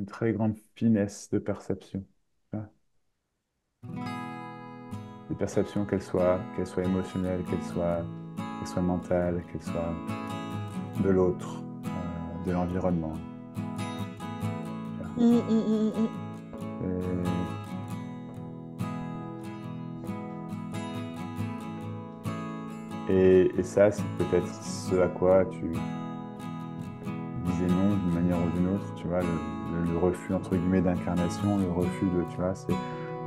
une très grande finesse de perception. Tu vois. Des perceptions, qu'elles soient émotionnelles, qu'elles soient mentales, qu'elles soient de l'autre, de l'environnement. Tu vois. Mm, mm, mm, mm. Et ça, c'est peut-être ce à quoi tu disais non d'une manière ou d'une autre, tu vois, le refus, entre guillemets, d'incarnation, le refus de, tu vois, c'est,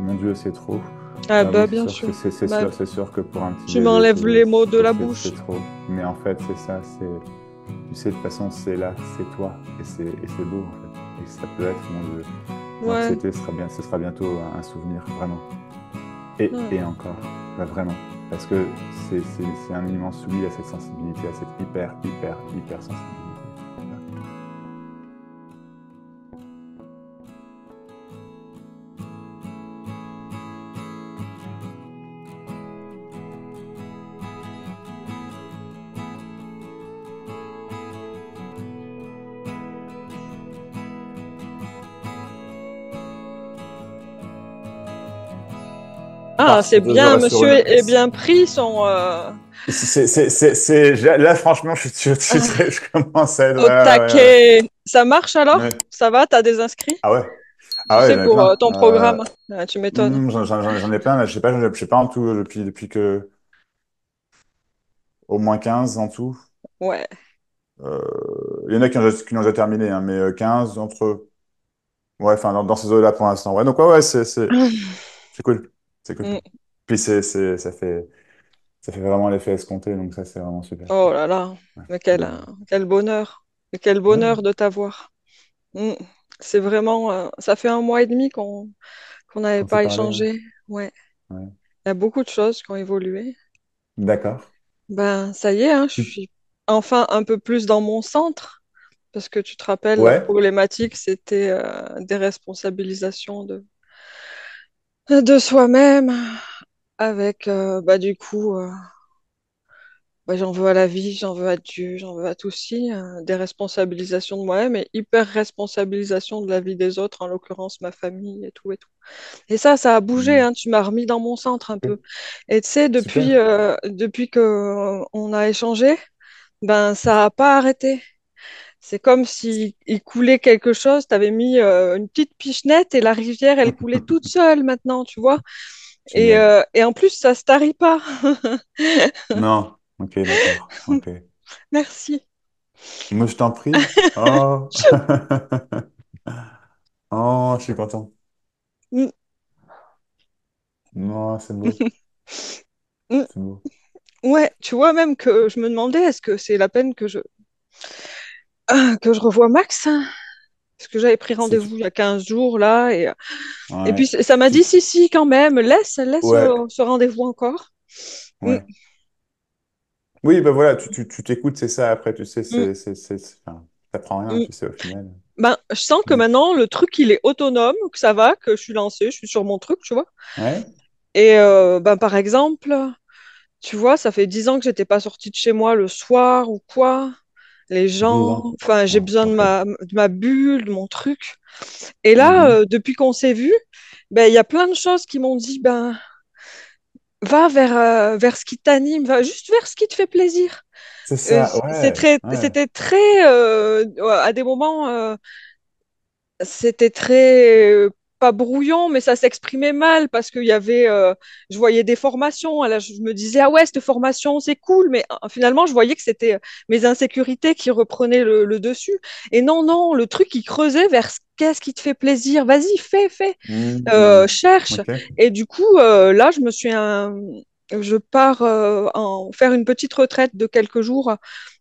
mon Dieu, c'est trop. Ah Oui, bah c'est bien sûr que sûr. Bah, c'est sûr que pour un petit tu bébé, m'enlèves les mots de la c'est bouche. trop. Mais en fait, c'est ça, tu sais, de toute façon, c'est là, c'est toi, et c'est beau, en fait. Et ça peut être, mon Dieu, Ouais. l'anxiété sera bien, ce sera bientôt un souvenir, vraiment. Ouais. Et encore, vraiment. Parce que c'est un immense oui à cette sensibilité, à cette hyper sensibilité. Ah, c'est Parce, bien, monsieur est bien pris son là, franchement, je commence à être. au Ouais, taquet. Ça marche ouais, alors? ouais. Ça va? T'as des inscrits? Ah ouais, Tu ah ouais, il sais, y en a pour plein. ton programme. Ah, tu m'étonnes. J'en ai plein, là, je sais pas en tout, depuis que au moins 15 en tout. Ouais. Il y en a qui ont déjà terminé, hein, mais 15 entre. Ouais, enfin, dans ces eaux-là pour l'instant. Ouais, donc, ouais, c'est cool. C'est cool. Mm. Puis, ça fait vraiment l'effet escompté, donc ça, c'est vraiment super. Oh là là, Ouais, mais de- quel bonheur. Mais quel ouais, bonheur de t'avoir. Mm. C'est vraiment, ça fait un mois et demi qu'on n'avait quand c'est pas parlé, hein. échangé. Ouais. Ouais. Il y a beaucoup de choses qui ont évolué. D'accord. Ben, ça y est, hein, je Tu- suis enfin un peu plus dans mon centre. Parce que tu te rappelles, la Ouais. problématique, c'était déresponsabilisation de soi-même, avec, bah, du coup, bah, j'en veux à la vie, j'en veux à Dieu, j'en veux à tout ci, déresponsabilisation de moi-même et hyper responsabilisation de la vie des autres, en l'occurrence ma famille et tout et tout. Et ça a bougé, Mm. hein, tu m'as remis dans mon centre un peu. Ok. Et tu sais, Super. depuis que on a échangé, ben ça a pas arrêté. C'est comme si il coulait quelque chose, tu avais mis une petite pichenette et la rivière, elle coulait toute seule maintenant, tu vois. Génial. Et en plus, ça se tarit pas. Non. Ok, d'accord. Ok. Merci. Moi, je t'en prie. Oh. Oh, je suis content. Mm, Non, c'est beau. mm. C'est beau. Ouais, tu vois même que je me demandais, est-ce que c'est la peine que je revoie Max? Hein. Parce que j'avais pris C'est... rendez-vous il y a 15 jours là. Et puis Ouais. ça m'a dit, Tu... si, si, quand même, laisse Ouais. ce rendez-vous encore. Mm, Ouais. Oui, ben voilà, tu t'écoutes, c'est ça. Après, tu sais, mm, enfin, t'apprends rien, mm. tu sais, au final. Ben, je sens que Mm. maintenant, le truc, il est autonome, que ça va, que je suis lancée, je suis sur mon truc, tu vois. Ouais. Et ben, par exemple, tu vois, ça fait 10 ans que j'étais pas sortie de chez moi le soir ou quoi. Les 10 gens, ans. enfin, j'ai Oh, besoin ok. de ma bulle, de mon truc. Et là, Mhm. depuis qu'on s'est vu, ben, il y a plein de choses qui m'ont dit, ben, va vers ce qui t'anime, va juste vers ce qui te fait plaisir. C'est ça, ouais, ouais. C'était très, à des moments, c'était très pas brouillon, mais ça s'exprimait mal parce qu'il y avait, je voyais des formations. Là, je me disais, ah ouais, cette formation, c'est cool, mais finalement, je voyais que c'était mes insécurités qui reprenaient le dessus. Et non, non, le truc, il creusait vers qu'est-ce qui te fait plaisir. Vas-y, fais, Mhm. cherche. Ok, Et du coup, là, je pars faire une petite retraite de quelques jours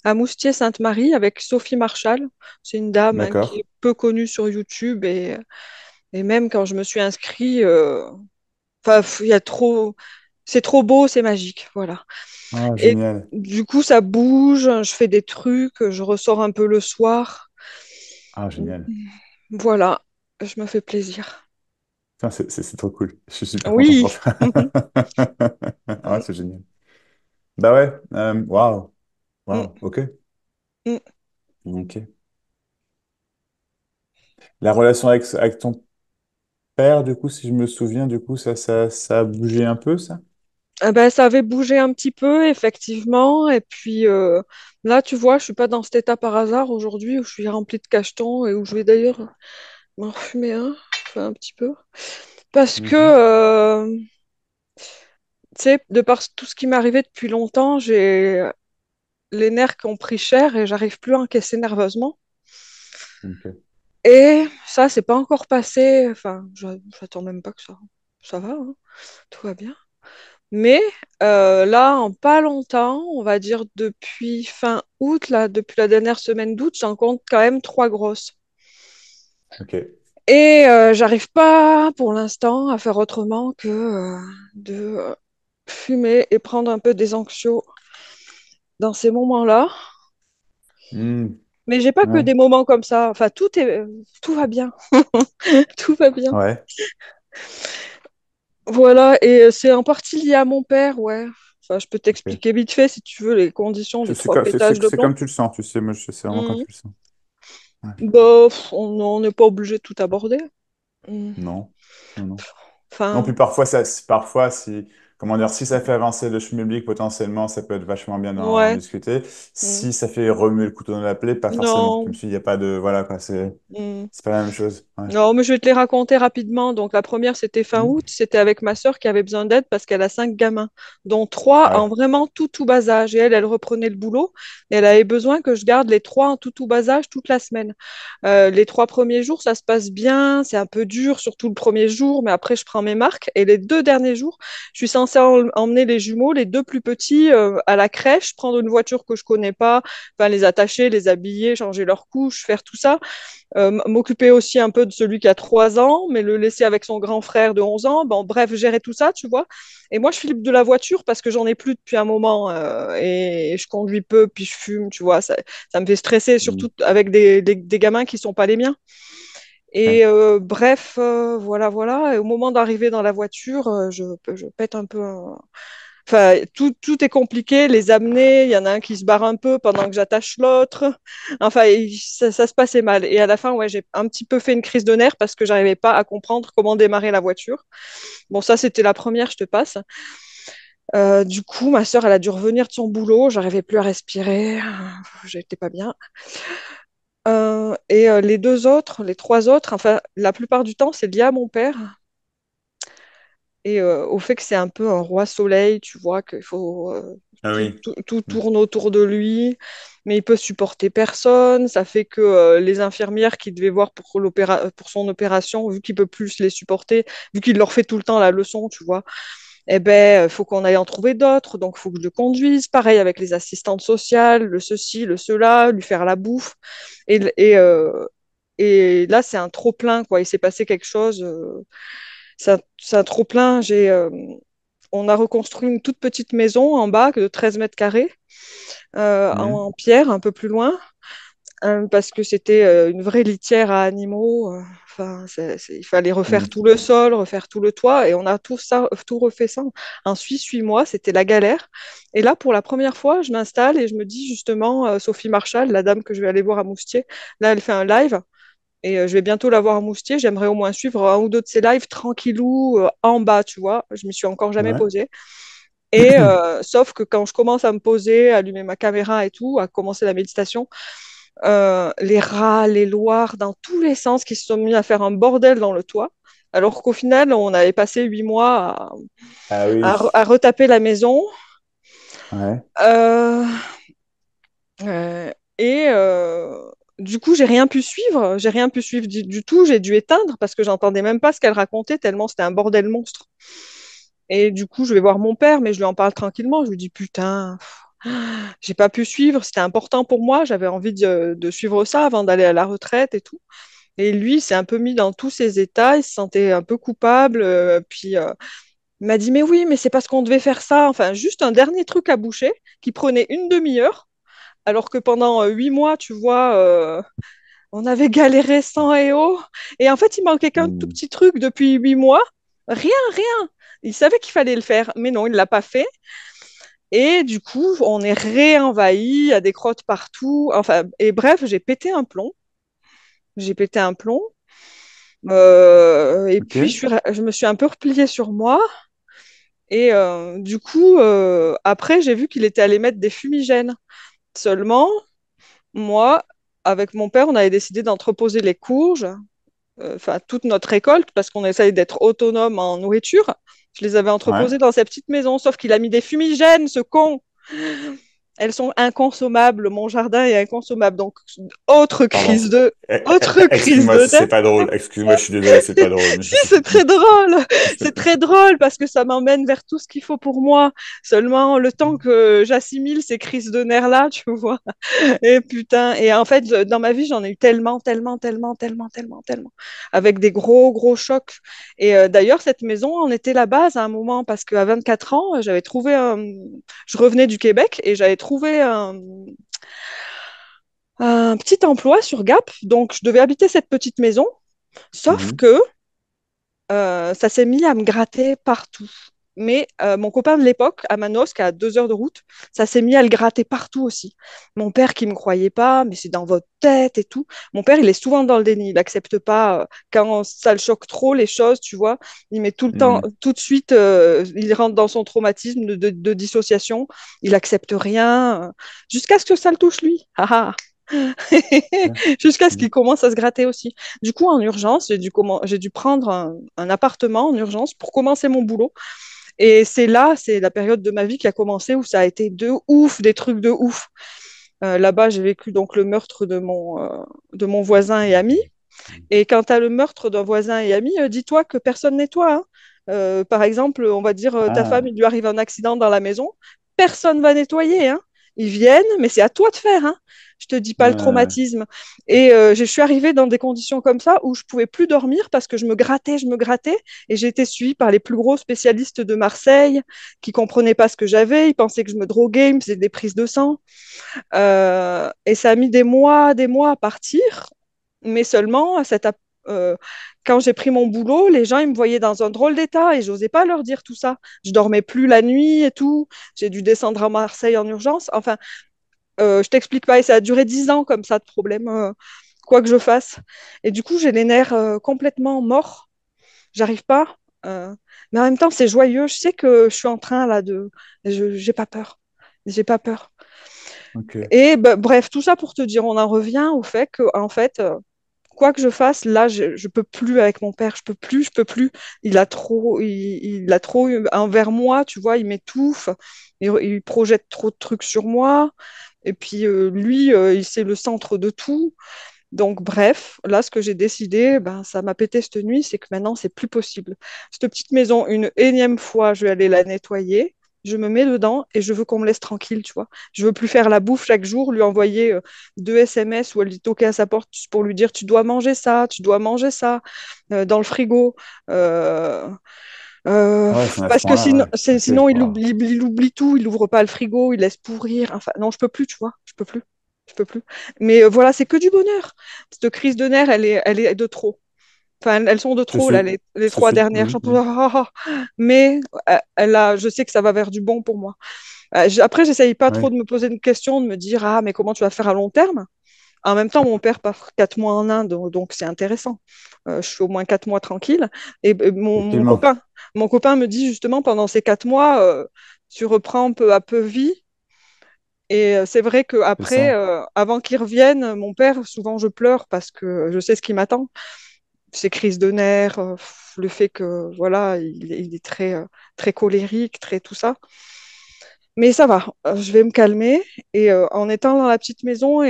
à Moustier-Sainte-Marie avec Sophie Marshall. C'est une dame hein, qui d'accord. est peu connue sur YouTube et même quand je me suis inscrite, enfin, il y a trop, c'est trop beau, c'est magique, voilà. Ah, Et génial. du coup, ça bouge, je fais des trucs, je ressors un peu le soir. Ah, génial. Voilà, je me fais plaisir. Putain, c'est trop cool. Je suis super content pour Oui. ça. Ah, ouais, c'est génial. Bah ouais, waouh, waouh, ok. Ok. La relation avec ton père, du coup, si je me souviens, du coup, ça a bougé un peu, ça? Ah ben, ça avait bougé un petit peu, effectivement. Et puis là, tu vois, je suis pas dans cet état par hasard aujourd'hui où je suis remplie de cachetons et où je vais d'ailleurs m'en fumer un, enfin un petit peu. Parce que, Mhm. tu sais, de par tout ce qui m'est arrivé depuis longtemps, j'ai les nerfs qui ont pris cher et j'arrive plus à encaisser nerveusement. Ok. Et ça, c'est pas encore passé. Enfin, j'attends même pas que ça va, hein, tout va bien. Mais là, en pas longtemps, on va dire depuis fin août, là, depuis la dernière semaine d'août, j'en compte quand même trois grosses. Ok. Et j'arrive pas pour l'instant à faire autrement que de fumer et prendre un peu des anxios dans ces moments-là. Hmm. Mais j'ai pas que Ouais. des moments comme ça. Enfin, tout va bien. Tout va bien. Ouais. Voilà, et c'est en partie lié à mon père, ouais. Enfin, je peux Ok. t'expliquer vite fait si tu veux les conditions des C'est trois pétages de c'est plomb. comme tu le sens, tu sais, moi, c'est vraiment quand Mhm. tu le sens. Ouais. Bah, on n'est pas obligé de tout aborder. Mhm. Non. Non, non. Non, puis Enfin, parfois, parfois, si, comment dire, si ça fait avancer le schmilblick, potentiellement, ça peut être vachement bien d'en ouais. discuter. Mhm. Si ça fait remuer le couteau dans la plaie, pas forcément. Je me Non. suis dit, il n'y a pas de, voilà, quoi, Mhm. c'est pas la même chose. Ouais. Non, mais je vais te les raconter rapidement. Donc, la première, c'était fin Hmm. août. C'était avec ma sœur qui avait besoin d'aide parce qu'elle a cinq gamins, dont trois en Ouais. vraiment tout bas âge. Et elle reprenait le boulot. Et elle avait besoin que je garde les trois en tout bas âge toute la semaine. Les trois premiers jours, ça se passe bien. C'est un peu dur, surtout le premier jour, mais après, je prends mes marques. Et les deux derniers jours, je suis censée emmener les jumeaux, les deux plus petits, à la crèche, prendre une voiture que je connais pas, enfin, les attacher, les habiller, changer leurs couches, faire tout ça. M'occuper aussi un peu de celui qui a 3 ans, mais le laisser avec son grand frère de 11 ans. Bon, bref, gérer tout ça, tu vois. Et moi, je flippe de la voiture parce que j'en ai plus depuis un moment et je conduis peu, puis je fume, tu vois. Ça me fait stresser, Hmm. surtout avec des gamins qui sont pas les miens. Et Ouais. bref, voilà, voilà. Et au moment d'arriver dans la voiture, je pète un peu. Enfin, tout est compliqué, les amener, il y en a un qui se barre un peu pendant que j'attache l'autre. Enfin, ça se passait mal. Et à la fin, ouais, j'ai un petit peu fait une crise de nerfs parce que j'arrivais pas à comprendre comment démarrer la voiture. Bon, ça, c'était la première, je te passe. Du coup, ma sœur, elle a dû revenir de son boulot, j'arrivais plus à respirer, j'étais pas bien. Et les deux autres, les trois autres, enfin, la plupart du temps, c'est lié à mon père et au fait que c'est un peu un roi soleil, tu vois, qu'il faut Ah oui. tout Hmm. tourne autour de lui, mais il peut supporter personne. Ça fait que les infirmières qui devaient voir pour son opération, vu qu'il peut plus les supporter, vu qu'il leur fait tout le temps la leçon, tu vois, eh ben, faut qu'on aille en trouver d'autres. Donc, il faut que je le conduise. Pareil avec les assistantes sociales, le ceci, le cela, lui faire la bouffe. Et, et, euh, et là, c'est un trop-plein, quoi. Il s'est passé quelque chose. C'est un trop-plein. On a reconstruit une toute petite maison en bas de 13 mètres carrés Hmm. en pierre, un peu plus loin, parce que c'était une vraie litière à animaux. Enfin, il fallait refaire Hmm. tout le sol, refaire tout le toit, et on a tout ça, tout refait ça en 8 mois. C'était la galère. Et là, pour la première fois, je m'installe et je me dis justement, Sophie Marchal, la dame que je vais aller voir à Moustier, là, elle fait un live. Et je vais bientôt la voir à Moustier. J'aimerais au moins suivre un ou deux de ses lives tranquillou en bas, tu vois. Je me suis encore jamais Ouais. posée. Et sauf que quand je commence à me poser, à allumer ma caméra et tout, à commencer la méditation, les rats, les loirs, dans tous les sens, qui se sont mis à faire un bordel dans le toit. Alors qu'au final, on avait passé 8 mois Ah oui. à retaper la maison. Ouais. Euh, euh, et du coup, j'ai rien pu suivre. J'ai rien pu suivre du tout. J'ai dû éteindre parce que j'entendais même pas ce qu'elle racontait tellement c'était un bordel monstre. Et du coup, je vais voir mon père, mais je lui en parle tranquillement. Je lui dis, putain, j'ai pas pu suivre. C'était important pour moi. J'avais envie de suivre ça avant d'aller à la retraite et tout. Et lui, il s'est un peu mis dans tous ses états. Il se sentait un peu coupable. Puis, il m'a dit, mais oui, mais c'est parce qu'on devait faire ça. Enfin, juste un dernier truc à boucher qui prenait une demi-heure. Alors que pendant 8 mois, tu vois, on avait galéré sans et eau. Et en fait, il manquait qu'un tout Hmm. petit truc depuis 8 mois. Rien, rien. Il savait qu'il fallait le faire, mais non, il ne l'a pas fait. Et du coup, on est réenvahi, il y a des crottes partout. Enfin, et bref, j'ai pété un plomb. J'ai pété un plomb. Et Ok. puis, je me suis un peu repliée sur moi. Et du coup, après, j'ai vu qu'il était allé mettre des fumigènes. Seulement, moi, avec mon père, on avait décidé d'entreposer les courges, enfin toute notre récolte, parce qu'on essaye d'être autonome en nourriture. Je les avais Ouais. entreposées dans sa petite maison, sauf qu'il a mis des fumigènes, ce con. Elles sont inconsommables, mon jardin est inconsommable. Donc, autre Pardon. crise de, autre crise Excuse-moi, de c'est nerfs. pas drôle. Excuse-moi, je suis désolé, c'est pas drôle. Si, c'est très drôle. C'est très drôle parce que ça m'emmène vers tout ce qu'il faut pour moi. Seulement, le temps que j'assimile ces crises de nerfs-là, tu vois. Et putain, et en fait, dans ma vie, j'en ai eu tellement, tellement, tellement, tellement, tellement, tellement, avec des gros, gros chocs. Et d'ailleurs, cette maison en était la base à un moment parce qu'à 24 ans, j'avais trouvé je revenais du Québec et j'avais trouvé un petit emploi sur Gap. Donc, je devais habiter cette petite maison. Sauf Mhm. que ça s'est mis à me gratter partout. Mais mon copain de l'époque, à Manos, qui est à 2 heures de route, ça s'est mis à le gratter partout aussi. Mon père qui me croyait pas, mais c'est dans votre tête et tout. Mon père, il est souvent dans le déni. Il n'accepte pas quand ça le choque trop les choses, tu vois. Il met tout le temps, Mhm. tout de suite, il rentre dans son traumatisme de dissociation. Il accepte rien jusqu'à ce que ça le touche lui. Ah, ah. Ok. Jusqu'à ce Mhm. qu'il commence à se gratter aussi. Du coup, en urgence, j'ai dû prendre un appartement en urgence pour commencer mon boulot. Et c'est là, c'est la période de ma vie qui a commencé où ça a été de ouf, des trucs de ouf. Là-bas, j'ai vécu donc le meurtre de mon voisin et ami. Et quand tu as le meurtre d'un voisin et ami, dis-toi que personne n'est toi, hein. Par exemple, on va dire ta femme, Ah, il lui arrive un accident dans la maison, personne va nettoyer, hein. Ils viennent, mais c'est à toi de faire, hein. Je te dis pas le ouais. traumatisme. Et je suis arrivée dans des conditions comme ça où je pouvais plus dormir parce que je me grattais, et j'ai été suivie par les plus gros spécialistes de Marseille qui comprenaient pas ce que j'avais. Ils pensaient que je me droguais, ils me faisaient des prises de sang. Et ça a mis des mois à partir. Mais seulement, euh, quand j'ai pris mon boulot, les gens ils me voyaient dans un drôle d'état et j'osais pas leur dire tout ça. Je dormais plus la nuit et tout. J'ai dû descendre à Marseille en urgence. Enfin, je t'explique pas. Et ça a duré 10 ans comme ça de problème, quoi que je fasse. Et du coup, j'ai les nerfs complètement morts. J'arrive pas. euh, mais en même temps, c'est joyeux. Je sais que je suis en train là de. J'ai pas peur. J'ai pas peur. Ok. Et bah, bref, tout ça pour te dire, on en revient au fait que, en fait, quoi que je fasse, là, je peux plus avec mon père, je peux plus. Il a trop envers moi, tu vois, il m'étouffe, il projette trop de trucs sur moi. Et puis lui, c'est le centre de tout. Donc bref, là, ce que j'ai décidé, ben, ça m'a pété cette nuit, c'est que maintenant, c'est plus possible. Cette petite maison, une énième fois, je vais aller la nettoyer. Je me mets dedans et je veux qu'on me laisse tranquille, tu vois. Je veux plus faire la bouffe chaque jour, lui envoyer 2 SMS ou aller toquer à sa porte pour lui dire tu dois manger ça, tu dois manger ça dans le frigo. Euh, Ouais, c'est à ce Parce que point-là, sinon, ouais. Ok. sinon Wow. il oublie tout, il ouvre pas le frigo, il laisse pourrir. Enfin, non, je peux plus, tu vois, je peux plus. Je peux plus. Mais voilà, c'est que du bonheur. Cette crise de nerfs, elle est de trop. Enfin, elles sont de Je te trop, là, suis. les Je te trois suis. dernières. Oui, J'en peux- oui. ah, ah, ah. Mais je sais que ça va vers du bon pour moi. Après, j'essaye pas trop Ouais. de me poser une question, de me dire, ah, mais comment tu vas faire à long terme? En même temps, mon père part 4 mois en Inde, donc c'est intéressant. Je suis au moins 4 mois tranquille. Et Effectivement. mon copain me dit justement, pendant ces 4 mois, tu reprends peu à peu vie. Et c'est vrai C'est qu'après, ça. avant qu'il revienne, mon père, souvent je pleure parce que je sais ce qui m'attend. Ces crises de nerfs, le fait que voilà, il est très, très colérique, très tout ça. Mais ça va, je vais me calmer. Et en étant dans la petite maison,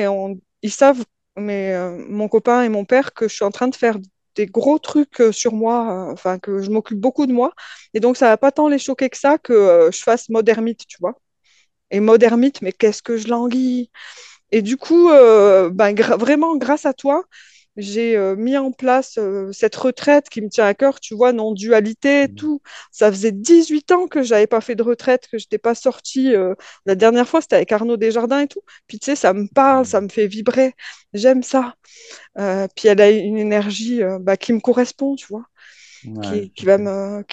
ils savent, mon copain et mon père, que je suis en train de faire des gros trucs sur moi, enfin que je m'occupe beaucoup de moi. Et donc ça va pas tant les choquer que ça que je fasse mode ermite, tu vois. Et mode ermite, mais qu'est-ce que je languis. Et du coup, ben, vraiment, grâce à toi, j'ai mis en place cette retraite qui me tient à cœur, tu vois, non-dualité et tout. Ça faisait 18 ans que j'avais pas fait de retraite, que je n'étais pas sortie. La dernière fois, c'était avec Arnaud Desjardins et tout. Puis tu sais, ça me parle, ça me fait vibrer. J'aime ça. Puis elle a une énergie bah, qui me correspond, tu vois, Ouais. qui va me...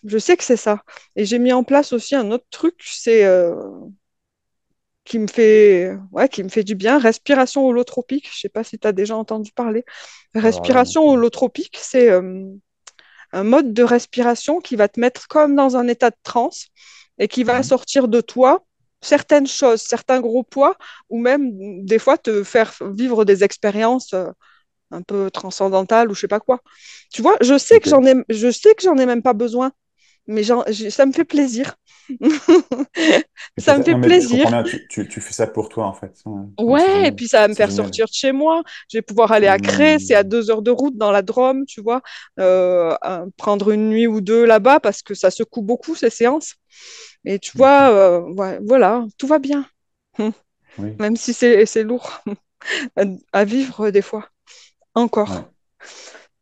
Je sais que c'est ça. Et j'ai mis en place aussi un autre truc, c'est qui me fait du bien. Respiration holotropique. Je sais pas si tu as déjà entendu parler. Alors là, non. Respiration holotropique, c'est un mode de respiration qui va te mettre comme dans un état de transe et qui va Mhm. sortir de toi certaines choses, certains gros poids, ou même des fois te faire vivre des expériences un peu transcendantales ou je sais pas quoi. Tu vois, Ok. je sais que j'en ai même pas besoin, mais ça me fait plaisir. Mais Ça me fait non, mais je plaisir. comprends bien, tu fais ça pour toi, en fait. Ouais, ouais, c'est Ouais, et génial. puis ça va me C'est faire génial. sortir de chez moi. Je vais pouvoir aller à Cré, c'est à Hmm. 2 heures de route dans la Drôme, tu vois. Prendre une nuit ou deux là-bas parce que ça secoue beaucoup ces séances. Et tu vois, Ok. ouais, voilà, tout va bien. Oui, Même si c'est lourd à, à vivre des fois, ouais. encore.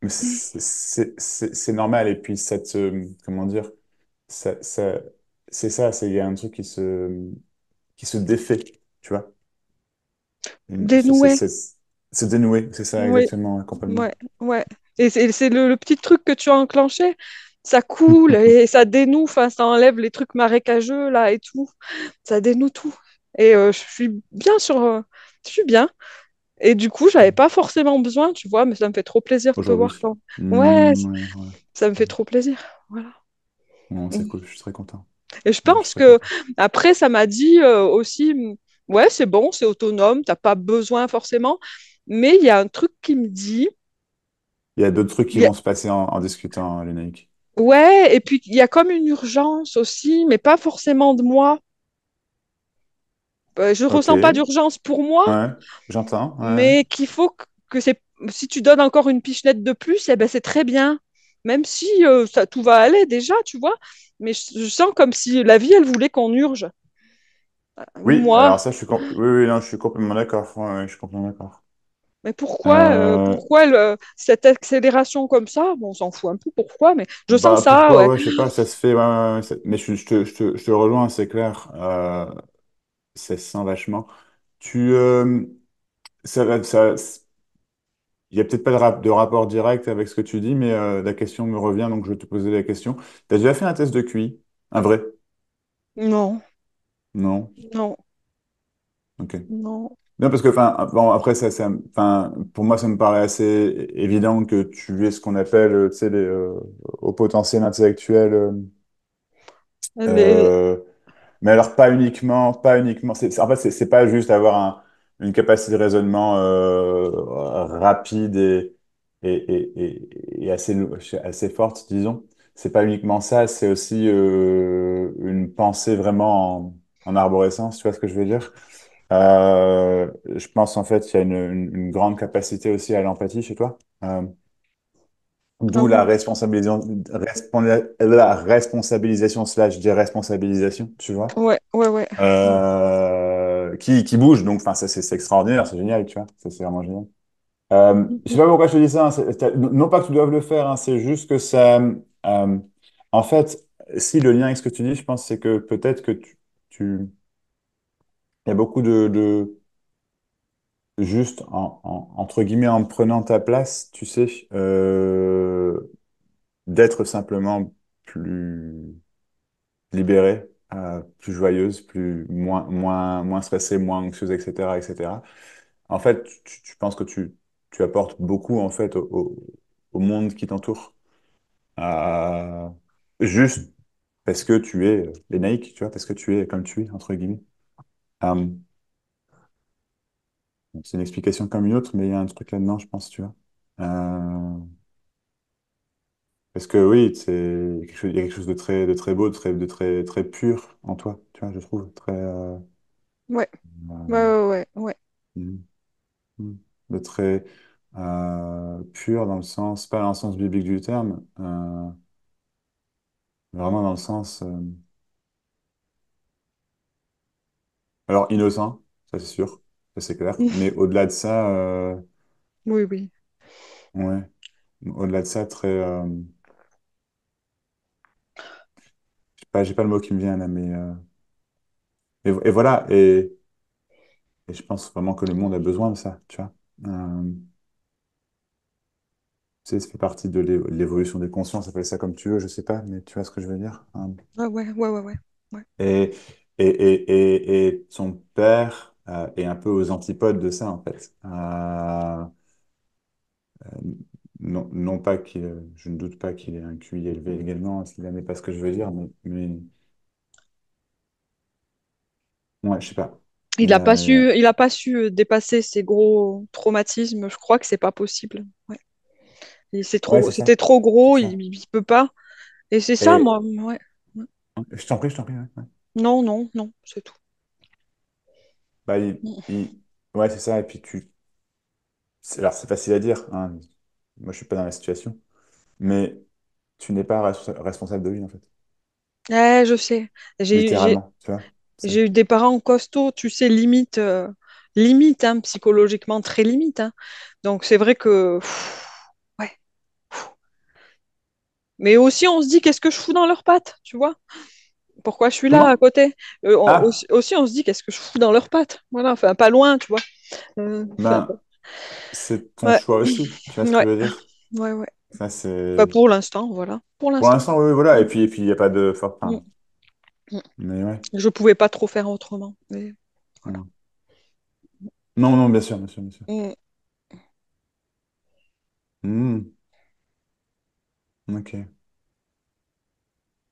Mais c'est normal. Et puis, comment dire, ça, ça, c'est ça, il y a un truc qui se défait, tu vois. Dénouer, C'est dénoué, c'est ça, oui, exactement, ouais, complètement. ouais, ouais. Et c'est le petit truc que tu as enclenché. Ça coule et ça dénoue, enfin, ça enlève les trucs marécageux là et tout. Ça dénoue tout. Et je suis bien je suis bien. Et du coup, j'avais pas forcément besoin, tu vois, mais ça me fait trop plaisir de te voir Aujourd'hui. quand. Ouais, Ouais, ouais. ça me fait trop plaisir. Voilà. Non, c'est Mm. cool, je suis très content. Et je Ouais, je suis pense très que content. après, ça m'a dit aussi, ouais, c'est bon, c'est autonome, t'as pas besoin forcément. Mais il y a un truc qui me dit, Il y a d'autres trucs qui il y a- vont se passer en discutant, Lénaïque. ouais, et puis il y a comme une urgence aussi, mais pas forcément de moi. Je Ok, ressens pas d'urgence pour moi, ouais, j'entends, ouais. mais qu'il faut que si tu donnes encore une pichenette de plus, eh ben c'est très bien. Même si ça tout va aller déjà, tu vois. Mais je sens comme si la vie, elle voulait qu'on urge. Ou Oui, moi. alors ça, oui, oui, non, je suis complètement d'accord. Ouais, ouais, je suis complètement d'accord. Mais Euh, pourquoi cette accélération comme ça? Bon, on s'en fout un peu pourquoi, mais je sens Bah ça, pourquoi, ouais. ouais, je sais pas, ça se fait, ouais, ouais, ouais, mais je te rejoins, c'est clair. Ça se sent vachement. Tu, ça, il y a peut-être pas de rapport direct avec ce que tu dis, mais la question me revient, donc je vais te poser la question. T'as déjà fait un test de QI? Un vrai? Non, Non? non, Ok. non. Non, parce que, enfin, bon, après, enfin, pour moi, ça me paraît assez évident que tu aies ce qu'on appelle, tu sais, au potentiel intellectuel. Les- Euh, mais alors, pas uniquement. En fait, c'est pas juste avoir une capacité de raisonnement rapide et assez forte, disons. C'est pas uniquement ça, c'est aussi une pensée vraiment en arborescence, tu vois ce que je veux dire? Je pense en fait qu'il y a une grande capacité aussi à l'empathie chez toi. Ah D'où bon? la responsabilisation slash déresponsabilisation, tu vois, Ouais, ouais, ouais. qui bouge. Donc, enfin, ça, c'est extraordinaire, c'est génial, tu vois. Ça, c'est vraiment génial. Je sais Mhm. pas pourquoi je te dis ça, hein, non pas que tu doives le faire, hein, c'est juste que ça. En fait, si le lien avec ce que tu dis, je pense, c'est que peut-être que il y a beaucoup juste entre guillemets en prenant ta place, tu sais, d'être simplement plus libérée, plus joyeuse, moins stressée, moins anxieuse, etc., etc. En fait, tu penses que tu apportes beaucoup en fait au monde qui t'entoure, euh, juste parce que tu es l'énaïque, tu vois, parce que tu es comme tu es entre guillemets. Euh, c'est une explication comme une autre, mais il y a un truc là-dedans, je pense, tu vois. Parce que oui, il y a quelque chose de très beau, très pur en toi, tu vois, je trouve, très, Ouais, ouais, euh, ouais, ouais, ouais. mm, mm, de très pur dans le sens, pas dans le sens biblique du terme, vraiment dans le sens, alors innocent, ça c'est sûr, ça c'est clair, mais au-delà de ça, Oui, oui. ouais, au-delà de ça, très, j'ai pas le mot qui me vient là, mais et voilà, et je pense vraiment que le monde a besoin de ça, tu vois. Tu sais, ça fait partie de l'évolution des consciences, appelle ça comme tu veux, je sais pas, mais tu vois ce que je veux dire. Ah ouais, ouais, ouais, ouais. Ouais. Et, et son père est un peu aux antipodes de ça, en fait. Non, non pas qu'il, je ne doute pas qu'il ait un QI élevé également, s'il n'est pas ce que je veux dire, mais ouais, je sais pas. Il a pas su dépasser ses gros traumatismes. Je crois que c'est pas possible. Ouais. Ouais, c'est C'était ça. trop C'est gros, ça. il peut pas. Et c'est ça, moi. Et Ouais. je t'en prie, ouais, ouais. Non, non, non, c'est tout. Bah, ouais, c'est ça. Et puis alors c'est facile à dire, hein. Moi, je suis pas dans la situation, mais tu n'es pas responsable de lui, en fait. Ouais, je sais. J'ai, j'ai, Littéralement, tu vois. j'ai eu des parents costauds, tu sais, limite, limite, hein, psychologiquement très limite, hein. Donc c'est vrai que, ouais. Mais aussi, on se dit, qu'est-ce que je fous dans leurs pattes, tu vois? Pourquoi je suis là à Comment? côté? Ah, Aussi, on se dit, qu'est-ce que je fous dans leurs pattes? Voilà, enfin, pas loin, tu vois. Enfin, ben, c'est ton ouais, choix aussi, tu vois ce que ouais, je veux dire? ouais, ouais. Ça, Bah, c'est... pour l'instant, voilà. Pour Pour l'instant. l'instant, oui, voilà. Mm, Et puis, il n'y a pas de... mm, Enfin, mm. mais ouais. Je pouvais pas trop faire autrement. Mais voilà. Mm. Non, non, bien sûr, bien sûr, bien sûr. Mm, Hmm, ok.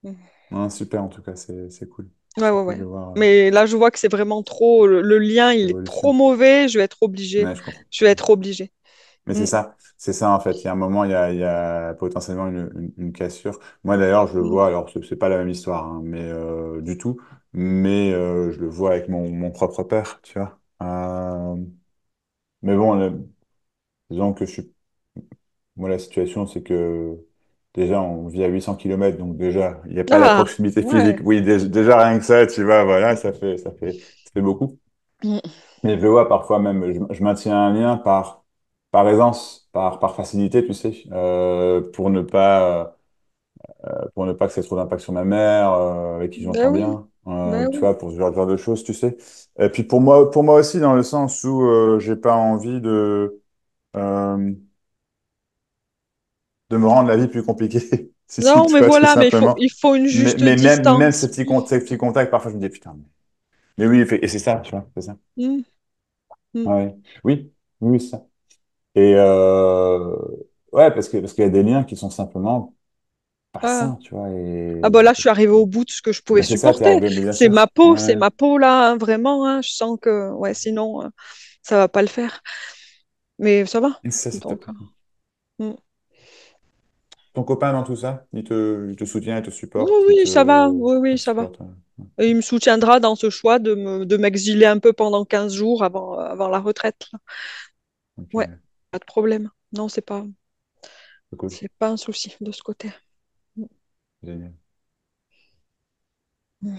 mm. Ouais, super, en tout cas, c'est cool. Ouais, C'est ouais, cool ouais. de voir Mais là, je vois que c'est vraiment trop. Le lien, il est trop l'évolution. mauvais. Je vais être obligée. Ouais, je comprends. Je vais être obligée. Mais Mm, c'est ça en fait. Il y a un moment, il y a potentiellement une cassure. Moi d'ailleurs, je le mm. vois, alors c'est pas la même histoire, hein, mais du tout, mais je le vois avec mon propre père, tu vois. Mais bon, disons que moi la situation, c'est que déjà on vit à 800 kilomètres, donc déjà, il n'y a pas la Ah, proximité physique. ouais. Oui, déjà rien que ça, tu vois, voilà, ça fait beaucoup. Mm. Mais je le vois parfois même, je maintiens un lien par aisance, par facilité, tu sais, pour ne pas que ça ait trop d'impact sur ma mère, avec qui je Ben m'entends oui. bien, Ben tu oui. vois, pour ce genre de choses, tu sais. Et puis pour moi aussi, dans le sens où j'ai pas envie euh, de me rendre la vie plus compliquée, si Non, tu mais vois, tout voilà, mais simplement. il faut une juste Même distance. ces petits contacts, parfois je me dis, putain, mais oui, et c'est ça, tu vois, c'est ça. Mm, mm. Ouais. Oui, oui, c'est ça. Et ouais, parce qu'il y a des liens qui sont simplement pas Ah. sains, tu vois. Ah bah là, je suis arrivée au bout de ce que je pouvais Ben c'est ça, t'es supporter. arrivé, mais bien sûr. C'est Ouais, ma peau là, hein, vraiment, hein. Je sens que, ouais, sinon, ça va pas le faire. Mais ça va. c'est ça, c'est top. Donc, mm. Ton copain dans tout ça, il te soutient, il te Oui, supporte, oui, ça va. Oui, il oui, te ça va. supporte. Ouais. Et il me soutiendra dans ce choix de m'exiler un peu pendant 15 jours avant la retraite, là. Ok, Ouais, pas de problème. Non, c'est cool, c'est pas un souci de ce côté. génial. Mm.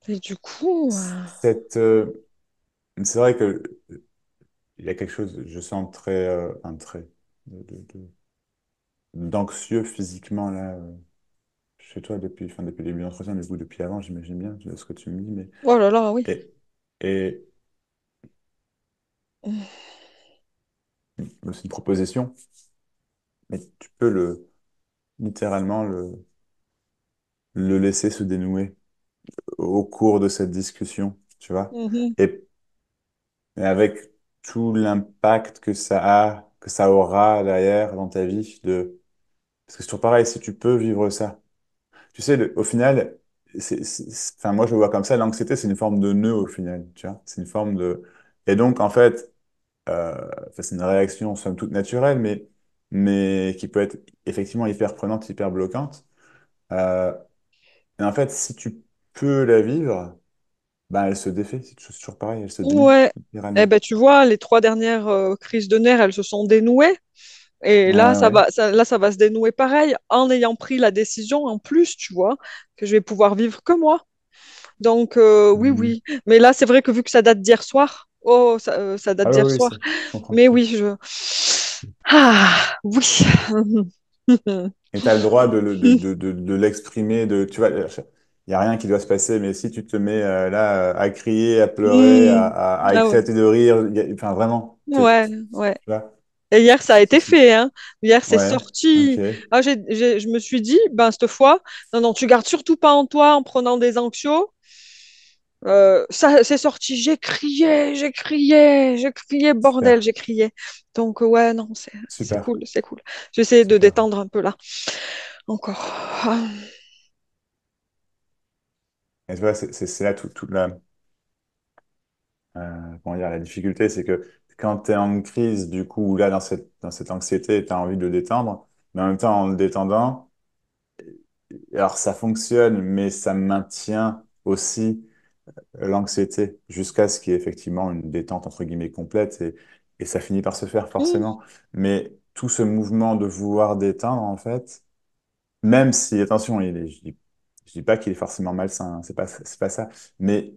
Et du coup, Cette, c'est vrai que il y a quelque chose, je sens très, un trait d'anxieux physiquement là, chez toi depuis le début de l'entretien, du coup depuis avant, j'imagine bien, de ce que tu me dis, mais oh là là, oui. et, et Mm. c'est une proposition, mais tu peux littéralement le laisser se dénouer au cours de cette discussion, tu vois. Mhm. Et, et avec tout l'impact que ça aura derrière dans ta vie parce que c'est toujours pareil, si tu peux vivre ça. Tu sais, au final, enfin, moi je le vois comme ça, l'anxiété c'est une forme de nœud au final, tu vois. C'est une forme de, et donc en fait, enfin, c'est une réaction somme toute naturelle, mais qui peut être effectivement hyper prenante, hyper bloquante. Euh, et en fait, si tu peux la vivre, ben, elle se défait, c'est toujours pareil, elle se dénoue, Ouais. Eh littéralement. ben, tu vois, les trois dernières crises de nerfs, elles se sont dénouées. Et Ouais, là, ouais. là, ça va se dénouer pareil, en ayant pris la décision en plus, tu vois, que je vais pouvoir vivre que moi. Donc, oui, Mhm. oui. Mais là, c'est vrai que vu que ça date d'hier soir, oh, ça date Ah oui, d'hier oui, soir. je comprends. Mais oui, Ah, oui. Et tu as le droit de l'exprimer, tu vois, il n'y a rien qui doit se passer, mais si tu te mets là à crier, à pleurer, Hmm. à Ah ouais. éclater de rire, enfin vraiment, Ouais, ouais. tu vois. Et hier, ça a été fait, hein. Hier, c'est Ouais, ok. sorti. Ah, je me suis dit, ben, cette fois, non, non, tu gardes surtout pas en toi en prenant des anxios. Ça, c'est sorti. J'ai crié, bordel, Super, j'ai crié. Donc, ouais, non, c'est super, cool, c'est cool. J'essaie de super. détendre un peu là, encore. Ah. Et tu vois, c'est là toute comment dire, la difficulté, c'est que quand tu es en crise, du coup, ou là, dans cette anxiété, tu as envie de le détendre, mais en même temps, en le détendant, alors ça fonctionne, mais ça maintient aussi l'anxiété jusqu'à ce qu'il y ait effectivement une détente, entre guillemets, complète, et ça finit par se faire Mm. forcément. Mais tout ce mouvement de vouloir détendre, en fait, même si, attention, je dis pas qu'il est forcément malsain, hein, c'est pas ça, mais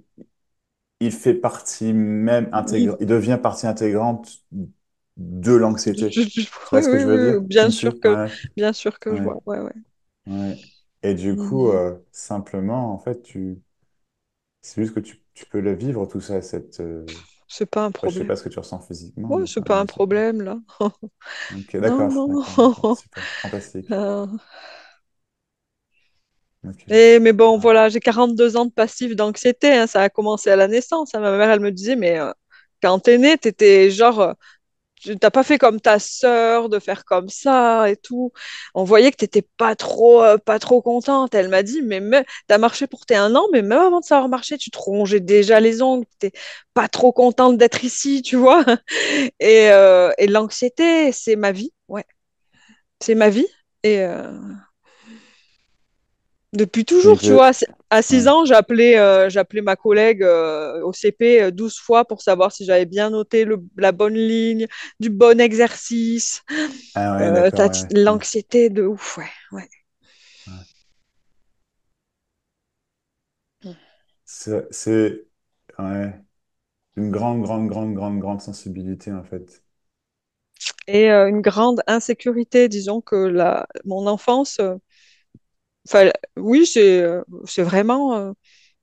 il fait partie même Il- intégrante, il devient partie intégrante de l'anxiété. Tu vois Oui, ce que oui, je veux oui, dire? Tu me suis? Ouais, bien sûr que je ouais, vois. Ouais, ouais. ouais. Et du coup, Mm. simplement, en fait, c'est juste que tu peux le vivre, tout ça, C'est pas un ouais, je sais problème. pas ce que tu ressens physiquement, Ouais, mais c'est enfin, pas un je sais pas. problème là. Ok, Non, d'accord, non. d'accord, d'accord, super, fantastique. Euh, Ok. mais bon, Ah. voilà, j'ai 42 ans de passif d'anxiété, hein, ça a commencé à la naissance, hein. Ma mère, elle me disait, mais quand t'es née, t'étais genre, tu t'as pas fait comme ta sœur de faire comme ça et tout. On voyait que t'étais pas trop contente. Elle m'a dit, t'as marché pour tes 1 an, mais même avant de savoir marcher, tu te rongeais déjà les ongles, t'étais pas trop contente d'être ici, tu vois. Et l'anxiété, c'est ma vie, ouais, c'est ma vie. Et depuis Et toujours, tu vois, que, à 6 ouais. ans, j'appelais ma collègue au CP 12 fois pour savoir si j'avais bien noté la bonne ligne, du bon exercice. Ah ouais, d'accord, ouais, ouais, L'anxiété de ouf, ouais, ouais. ouais. C'est, ouais, une grande, grande, grande, grande, grande sensibilité, en fait. Et une grande insécurité, disons que mon enfance, enfin, oui, c'est vraiment,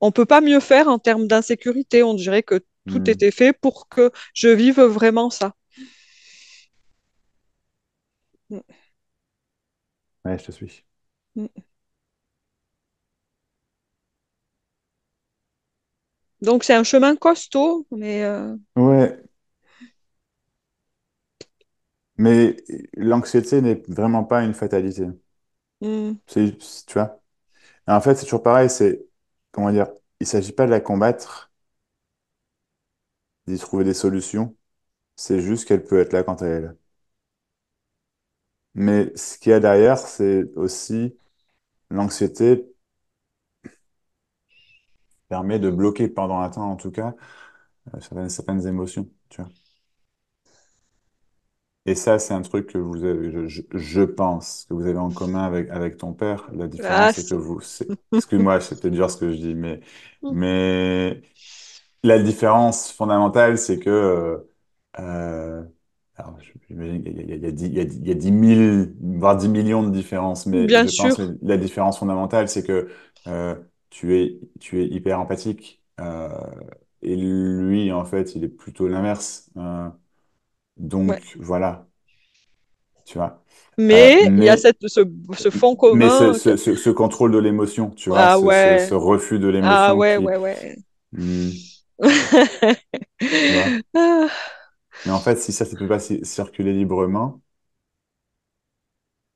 on peut pas mieux faire en termes d'insécurité. On dirait que tout Hmm. était fait pour que je vive vraiment ça. Mm, Ouais, je te suis. mm. Donc c'est un chemin costaud, mais Ouais, mais l'anxiété n'est vraiment pas une fatalité. mm, Tu vois? Et en fait, c'est toujours pareil, comment dire, il s'agit pas de la combattre, d'y trouver des solutions, c'est juste qu'elle peut être là quand elle est là. Mais ce qu'il y a derrière, c'est aussi l'anxiété permet de bloquer pendant un temps, en tout cas, certaines émotions, tu vois. Et ça, c'est un truc que vous avez, je pense, que vous avez en commun avec ton père. La ah, différence, c'est que excuse-moi, c'est peut-être dur ce que je dis, mais la différence fondamentale, c'est que, euh, alors, j'imagine qu'il y a, il y a, il y a 10 000, voire 10 millions de différences, mais bien je pense que sûr, la différence fondamentale, c'est que tu es hyper empathique, et lui, en fait, il est plutôt l'inverse. ouais. Donc, voilà, tu vois. Mais il y a Mais ce fond commun. ce contrôle de l'émotion, tu vois, Ah ouais, ce refus de ah l'émotion ouais, qui, ouais, ouais. hmm, tu vois. Ah, Mais en fait, si ça ne peut pas circuler librement,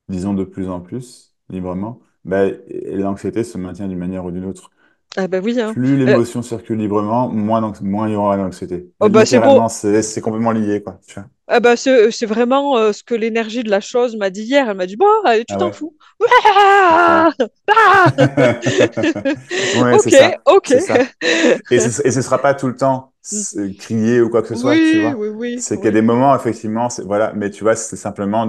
disons de plus en plus librement, ben, l'anxiété se maintient d'une manière ou d'une autre. ah bah oui, hein. Plus Euh, l'émotion circule librement, moins il y aura d'anxiété. oh bah c'est beau. Littéralement, c'est complètement lié, quoi. Tu vois. Ah bah c'est vraiment ce que l'énergie de la chose m'a dit hier. Elle m'a dit, bon, allez, tu Ah t'en ouais, fous. d'accord. Ah, ah. Ouais, Ok, ok. c'est ça. Et ce sera pas tout le temps crier ou quoi que ce soit, tu Oui, vois. oui, oui, C'est qu'il y a oui. des moments, effectivement, voilà, mais tu vois, c'est simplement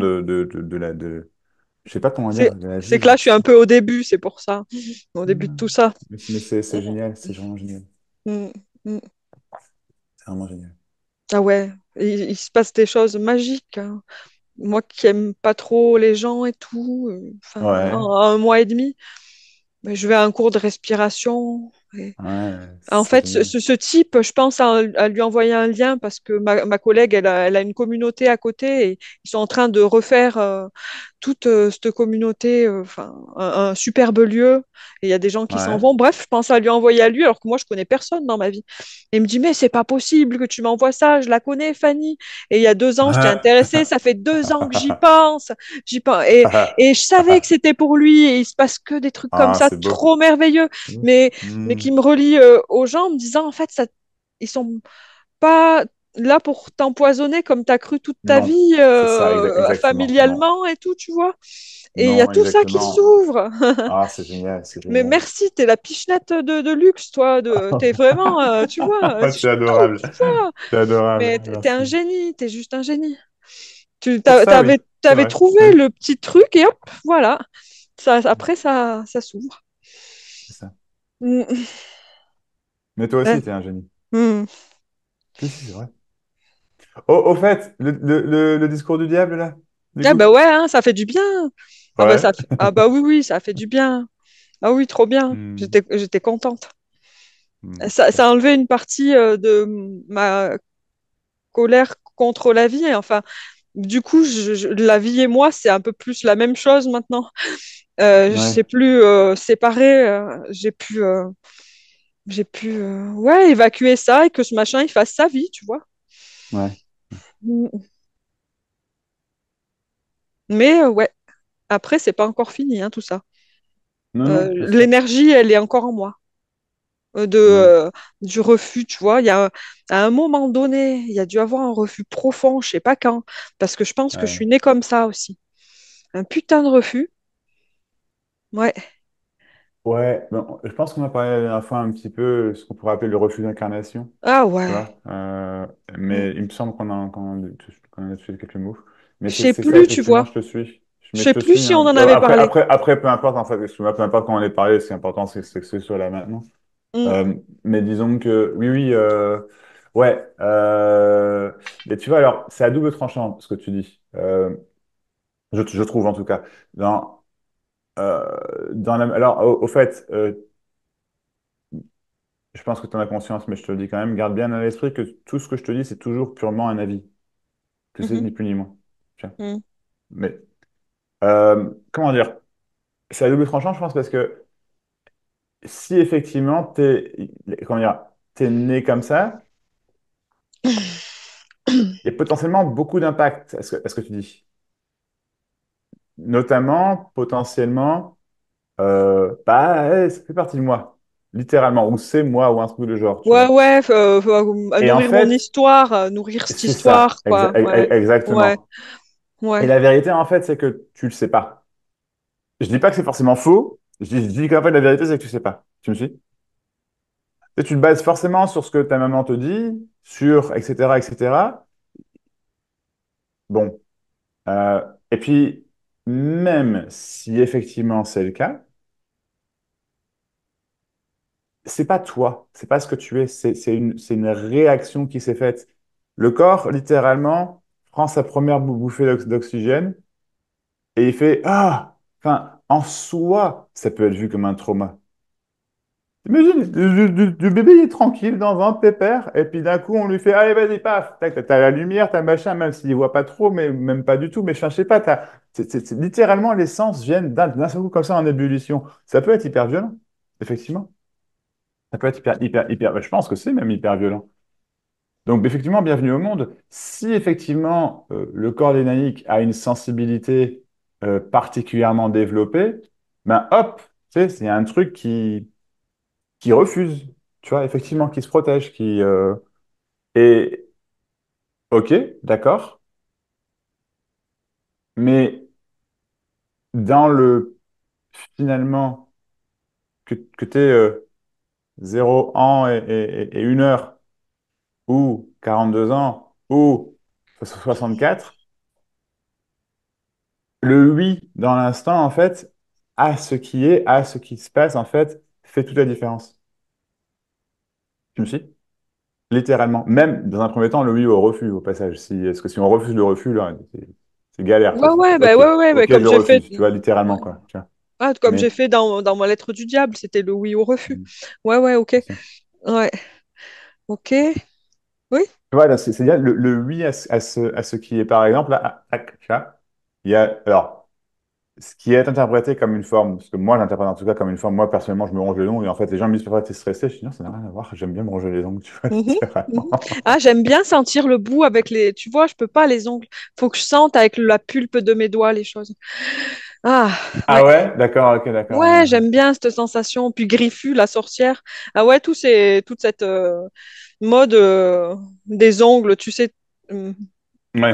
je sais pas comment dire, de la C'est que là, vivre, je suis tu un vois. peu au début, c'est pour ça. Au début de Hmm. tout ça. Mais c'est génial, c'est vraiment génial. Mm, mm. C'est vraiment génial. Ah ouais, il se passe des choses magiques, hein. Moi qui aime pas trop les gens et tout, enfin, Ouais, en 1 mois et demi, mais je vais à un cours de respiration. Ouais, En c'est fait, génial. ce type, je pense à lui envoyer un lien parce que ma collègue, elle a une communauté à côté et ils sont en train de refaire toute cette communauté, enfin, un superbe lieu. Et il y a des gens qui s'en Ouais. vont. Bref, je pense à lui envoyer à lui alors que moi, je connais personne dans ma vie. Et il me dit, mais c'est pas possible que tu m'envoies ça. Je la connais, Fanny. Et il y a 2 ans, j'étais intéressée. Ça fait 2 ans que j'y pense. J'y pense. Et je savais que c'était pour lui. Et il se passe que des trucs comme Ah, ça, c'est beau. trop merveilleux. Mais Hmm. qui me relie aux gens en me disant, en fait, ça, ils sont pas là pour t'empoisonner comme tu as cru toute ta Non, vie, c'est ça, exactement. Non, familialement et tout, tu vois. Et il y a non, tout ça qui exactement. s'ouvre. Ah, c'est génial, c'est Mais génial. merci, t'es la pichenette de luxe, toi. T'es vraiment, tu vois, Ah, je c'est suis top, adorable. tu vois. C'est adorable. Mais t'es un Merci. génie, t'es juste un génie. Pour ça, oui, c'est T'avais vrai. trouvé Oui, le petit truc et hop, voilà. Après, ça s'ouvre. c'est ça. Mm. Mais toi Ouais. aussi, t'es un génie. Mm. Si, si, c'est vrai. Au fait, le discours du diable, là, du Ah coup? bah ouais, hein, ça fait du bien. Ouais. Ah bah oui, oui, ça fait du bien. Ah oui, trop bien. Hmm. J'étais contente. Ça Super. a enlevé une partie de ma colère contre la vie. Enfin, du coup, la vie et moi, c'est un peu plus la même chose maintenant. Je sais Ouais, plus séparer. J'ai pu ouais, évacuer ça et que ce machin, il fasse sa vie, tu vois. ouais. Mm. Mais ouais, après, c'est pas encore fini, hein, tout ça. Non, non, c'est sûr. L'énergie, elle est encore en moi. Ouais, Du refus, tu vois. À un moment donné, il y a dû avoir un refus profond, je sais pas quand, parce que je pense que je ouais. suis née comme ça aussi. Un putain de refus. Ouais. Ouais, bon, je pense qu'on a parlé la dernière fois un petit peu ce qu'on pourrait appeler le refus d'incarnation, Ah tu ouais. vois. Mm. Mais il me semble qu'on a touché quelques mots. Mais Je sais c'est ça, plus, tu effectivement, vois. je te suis. Je Mais je sais te plus suis, si on hein. en avait parlé. Peu importe, en fait, parce que, peu importe quand on est parlé, ce qui est important, c'est que ce soit là maintenant. Mm. Mais disons que, oui, oui, ouais. Mais tu vois, alors, c'est à double tranchant, ce que tu dis. Je trouve, en tout cas. Dans, euh, alors, au fait, je pense que tu en as conscience, mais je te le dis quand même, garde bien à l'esprit que tout ce que je te dis, c'est toujours purement un avis. Que c'est Mhm. ni plus ni moins. Tiens. Mm. Mais, comment dire? C'est à double tranchant, je pense, parce que si effectivement, comment dire, t'es né comme ça, il y a potentiellement beaucoup d'impact à ce que tu dis. Notamment, potentiellement, bah, ça fait partie de moi. Littéralement. Ou c'est moi, ou un truc de genre, tu Ouais, vois. ouais, à Et en nourrir mon fait, histoire, nourrir cette c'est ça, histoire, quoi. Ouais, ouais, exactement. Et ouais. la vérité, en fait, c'est que tu le sais pas. Je dis pas que c'est forcément faux. Je dis qu'en fait, la vérité, c'est que tu sais pas. Tu me suis? Et tu te bases forcément sur ce que ta maman te dit, sur etc., etc. Bon. Euh, et puis, même si effectivement c'est le cas, c'est pas toi, c'est pas ce que tu es, c'est une réaction qui s'est faite. Le corps, littéralement, prend sa première bouffée d'oxygène et il fait Ah! Enfin, en soi, ça peut être vu comme un trauma. Imagine, du bébé il est tranquille dans un pépère, et puis d'un coup on lui fait allez vas-y paf, tac, t'as la lumière, t'as le machin, même s'il voit pas trop, mais même pas du tout, mais enfin, je sais pas, littéralement les sens viennent d'un seul coup comme ça en ébullition. Ça peut être hyper violent, effectivement. Ça peut être hyper, je pense que c'est même hyper violent. Donc effectivement, bienvenue au monde. Si effectivement le corps lénaïque a une sensibilité particulièrement développée, ben hop, tu sais, c'est un truc qui refuse, tu vois, effectivement, qui se protège, et ok, d'accord, mais dans le finalement que tu es 0 ans et 1 heure, ou 42 ans, ou 64, le oui dans l'instant, en fait, à ce qui est, à ce qui se passe, en fait, fait toute la différence. Tu me suis? Littéralement. Même dans un premier temps, le oui au refus, au passage. Parce que si on refuse le refus, là, c'est galère, Ouais, quoi. ouais, Ok, ouais, ok, comme je j'ai fait. refuse, tu vois, littéralement, quoi. Tu vois. Ah, comme j'ai Mais, fait dans ma lettre du diable, c'était le oui au refus. Ouais, ouais, ok. c'est ça. Ouais, ok. Oui. Tu vois, là, c'est-à-dire le oui à ce qui est, par exemple, là, il y a, alors, ce qui est interprété comme une forme, parce que moi j'interprète en tout cas comme une forme, moi personnellement je me ronge les ongles et en fait les gens me disent parfois t'es stressé, je dis non ça n'a rien à voir, j'aime bien me ronger les ongles, tu vois, Mhm, c'est mhm. vraiment... Ah, j'aime bien sentir le bout avec les. Tu vois, je peux pas les ongles. Faut que je sente avec la pulpe de mes doigts les choses. Ah, Ah ouais. ouais? D'accord, ok, d'accord, ouais, Ouais, ouais. j'aime bien cette sensation. Puis Griffu, la sorcière. Ah ouais, toute cette mode des ongles, tu sais, hum,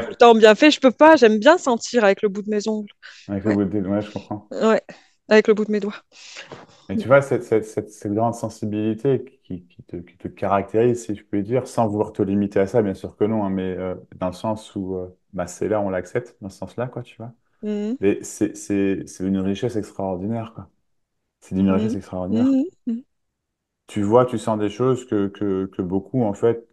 tout le Ouais, temps bien fait. Je peux pas. J'aime bien sentir avec le bout de mes ongles. avec le Ouais, bout de... Ouais, je comprends. ouais, avec le bout de mes doigts. Mais tu vois, cette grande sensibilité qui te caractérise, si je peux dire, sans vouloir te limiter à ça, bien sûr que non, hein, mais dans le sens où bah, c'est là, on l'accepte, dans ce sens-là, quoi, tu vois. Mhm, Mais c'est une richesse extraordinaire, quoi. C'est d'une richesse mhm, extraordinaire. mhm, mhm, Tu vois, tu sens des choses que beaucoup, en fait,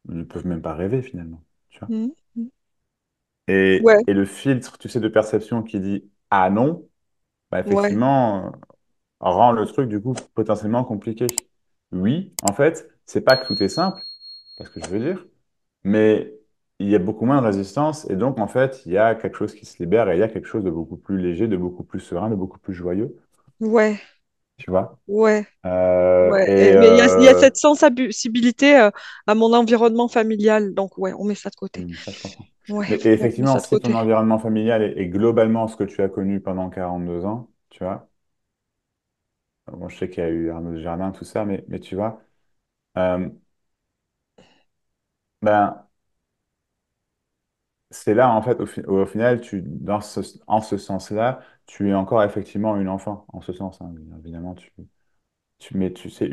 ne peuvent même pas rêver, finalement, tu vois. mhm, mhm. Ouais, Et le filtre, tu sais, de perception qui dit «ah non», bah, ouais, effectivement, rend le truc, du coup, potentiellement compliqué. Oui, en fait, c'est pas que tout est simple, parce que je veux dire, mais il y a beaucoup moins de résistance, et donc, en fait, il y a quelque chose qui se libère, et il y a quelque chose de beaucoup plus léger, de beaucoup plus serein, de beaucoup plus joyeux, ouais, tu vois. ouais. Euh, Ouais, et mais il y a euh, cette sensibilité à mon environnement familial. Donc, ouais, on met ça de côté. ça, je comprends. Ouais, Mais et on met effectivement, ça de si ton côté. environnement familial est globalement ce que tu as connu pendant 42 ans, tu vois, bon, je sais qu'il y a eu Arnaud Jardin, tout ça, mais tu vois, euh, ben, c'est là, en fait, au final, en ce sens-là, tu es encore effectivement une enfant, en ce sens, hein, évidemment, mais tu sais,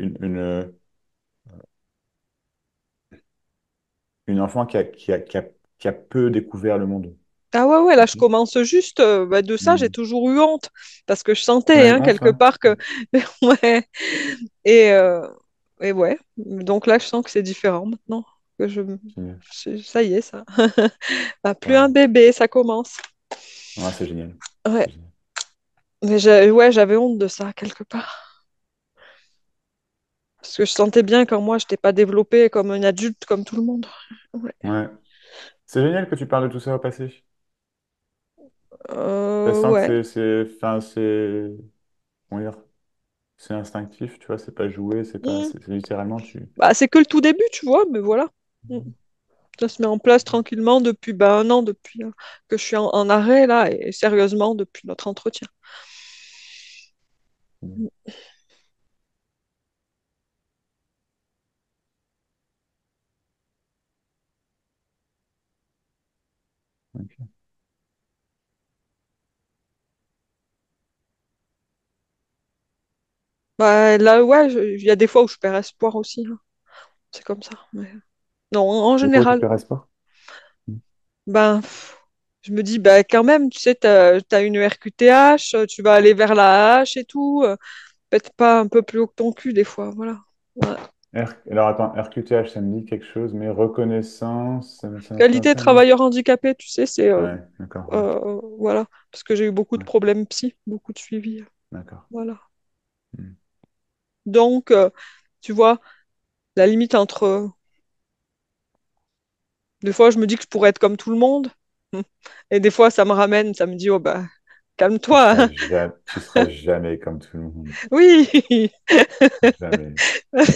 une enfant qui a peu découvert le monde. Ah ouais, ouais, là, je Ok. commence juste. Bah, de ça, j'ai Hmm. toujours eu honte. Parce que je sentais, Ouais, hein, honte, quelque ouais. part que. Ouais. Et, euh, et ouais. Donc là, je sens que c'est différent maintenant. Que Génial. ça y est, ça. Bah, plus un Waouh. bébé, ça commence. Ouais, c'est génial. Ouais. C'est génial. Mais ouais, j'avais honte de ça, quelque part. Parce que je sentais bien qu'en moi, je n'étais pas développée comme un adulte, comme tout le monde. Ouais. Ouais. C'est génial que tu parles de tout ça au passé. Ça sent que Ouais. enfin, comment dire, c'est instinctif, tu vois, c'est pas joué, Mm. c'est littéralement, Bah, c'est que le tout début, tu vois, mais voilà. Mm. Ça se met en place tranquillement depuis bah, un an, depuis que je suis en arrêt, là, et sérieusement depuis notre entretien. Mm. Ok. Bah, là, ouais, il y a des fois où je perds espoir aussi, hein. C'est comme ça. Non, en De quoi tu général, fais pas? ben, je me dis, bah, quand même, tu sais, t'as une RQTH, tu vas aller vers la H et tout. Peut-être pas un peu plus haut que ton cul, des fois, voilà. Ouais. Alors attends, RQTH, ça me dit quelque chose, mais reconnaissance, ça n'a pas Qualité ça à dire. travailleur handicapé, tu sais, c'est Ouais, d'accord, ouais, voilà, parce que j'ai eu beaucoup de ouais, problèmes psy, beaucoup de suivi, d'accord. voilà. Hmm. Donc, tu vois, la limite entre, des fois, je me dis que je pourrais être comme tout le monde, et des fois, ça me ramène, ça me dit, oh bah, calme-toi, hein. Tu seras jamais comme tout le monde. Oui, Jamais.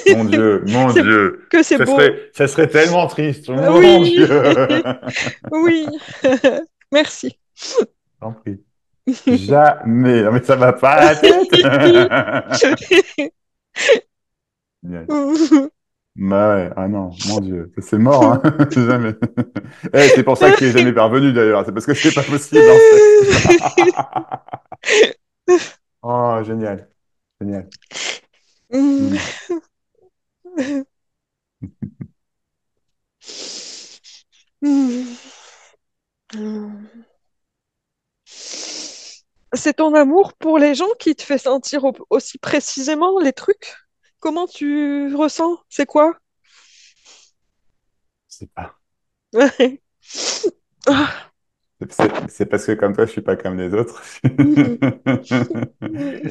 Mon c'est Dieu, que c'est beau. ça serait tellement triste, mon Oui, Dieu. oui, merci. T'en prie. Jamais. Non, mais ça va pas à la tête. Génial. Bah ouais, ah non, mon Dieu, c'est mort, hein. Jamais. Eh, c'est pour ça que tu es jamais parvenu d'ailleurs, c'est parce que c'est pas possible en fait. Oh, génial, génial. Hmm. C'est ton amour pour les gens qui te fait sentir aussi précisément les trucs? Comment tu ressens? C'est quoi? C'est pas. Ah, C'est parce que comme toi, je suis pas comme les autres. Mhm.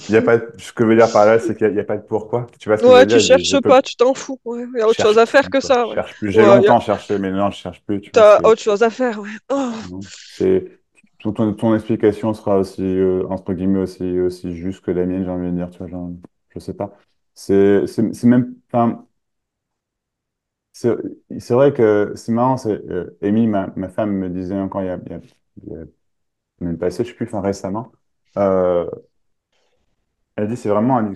Il y a pas, ce que je veux dire par là, c'est qu'il n'y a, pas de pourquoi. Tu vois ce que je Ouais, veux tu dire? Je cherches peux, pas, tu t'en fous. Ouais, il y a je autre chose cherche à faire plus, que quoi. Je ça. Ouais, cherche plus. J'ai ouais, longtemps cherché, mais non, je cherche plus. Tu vois, t'as autre chose à faire. Ouais. Oh. non. C'est, ton explication sera aussi, entre guillemets, aussi juste que la mienne, j'ai envie de dire. Tu vois, genre, je sais pas. C'est même, enfin, c'est c'est vrai que c'est marrant. Amy, ma femme, me disait encore il y a même passé, je sais plus, enfin récemment. euh, Elle dit c'est vraiment elle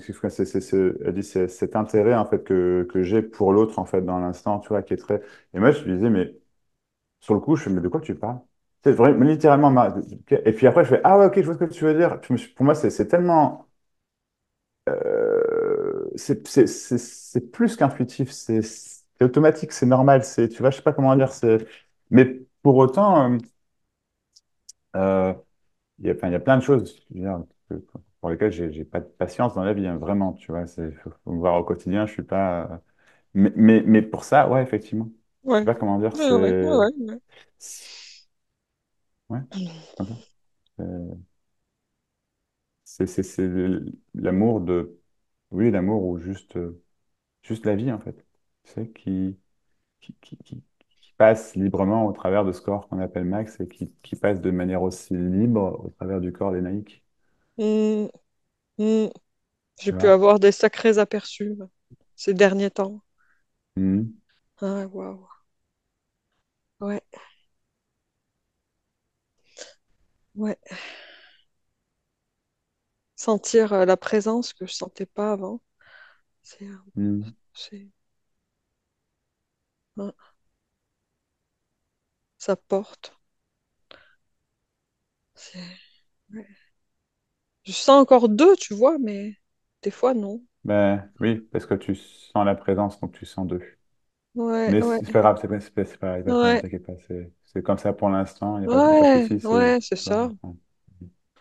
dit c'est cet intérêt en fait que j'ai pour l'autre en fait dans l'instant, tu vois, qui est très. Et moi je lui disais mais sur le coup je fais mais de quoi tu parles? C'est vrai, mais littéralement. Et puis après je fais ah ouais ok je vois ce que tu veux dire. Pour moi c'est tellement c'est plus qu'intuitif, c'est automatique, c'est normal, c'est tu vois je sais pas comment dire c'est. Mais pour autant euh, il y a plein de choses je veux dire, pour lesquelles j'ai pas de patience dans la vie, hein, vraiment, tu vois. Faut me voir au quotidien, je suis pas. Mais pour ça, ouais, effectivement. Je sais Ouais. pas comment dire, Ouais, ouais, ouais, ouais, ouais. ouais, comme ça. C'est l'amour de. Oui, l'amour ou juste la vie, en fait. Tu sais, qui passe librement au travers de ce corps qu'on appelle Max et qui passe de manière aussi libre au travers du corps d'Énaïque. Mm, mm. J'ai Tu pu vois? avoir des sacrés aperçus ces derniers temps. Mhm. Ah, waouh. Ouais, ouais. Sentir la présence que je sentais pas avant, c'est, Mhm. c'est, ouais, ça porte. C'est, ouais. Je sens encore deux, tu vois, mais des fois non. Ben, oui, parce que tu sens la présence, donc tu sens deux. Ouais, Mais ouais, c'est pas grave, c'est pas, il va pas, ouais, t'inquiète pas, c'est comme ça pour l'instant, il y a pas de ouais, souci, ouais, c'est voilà. ça.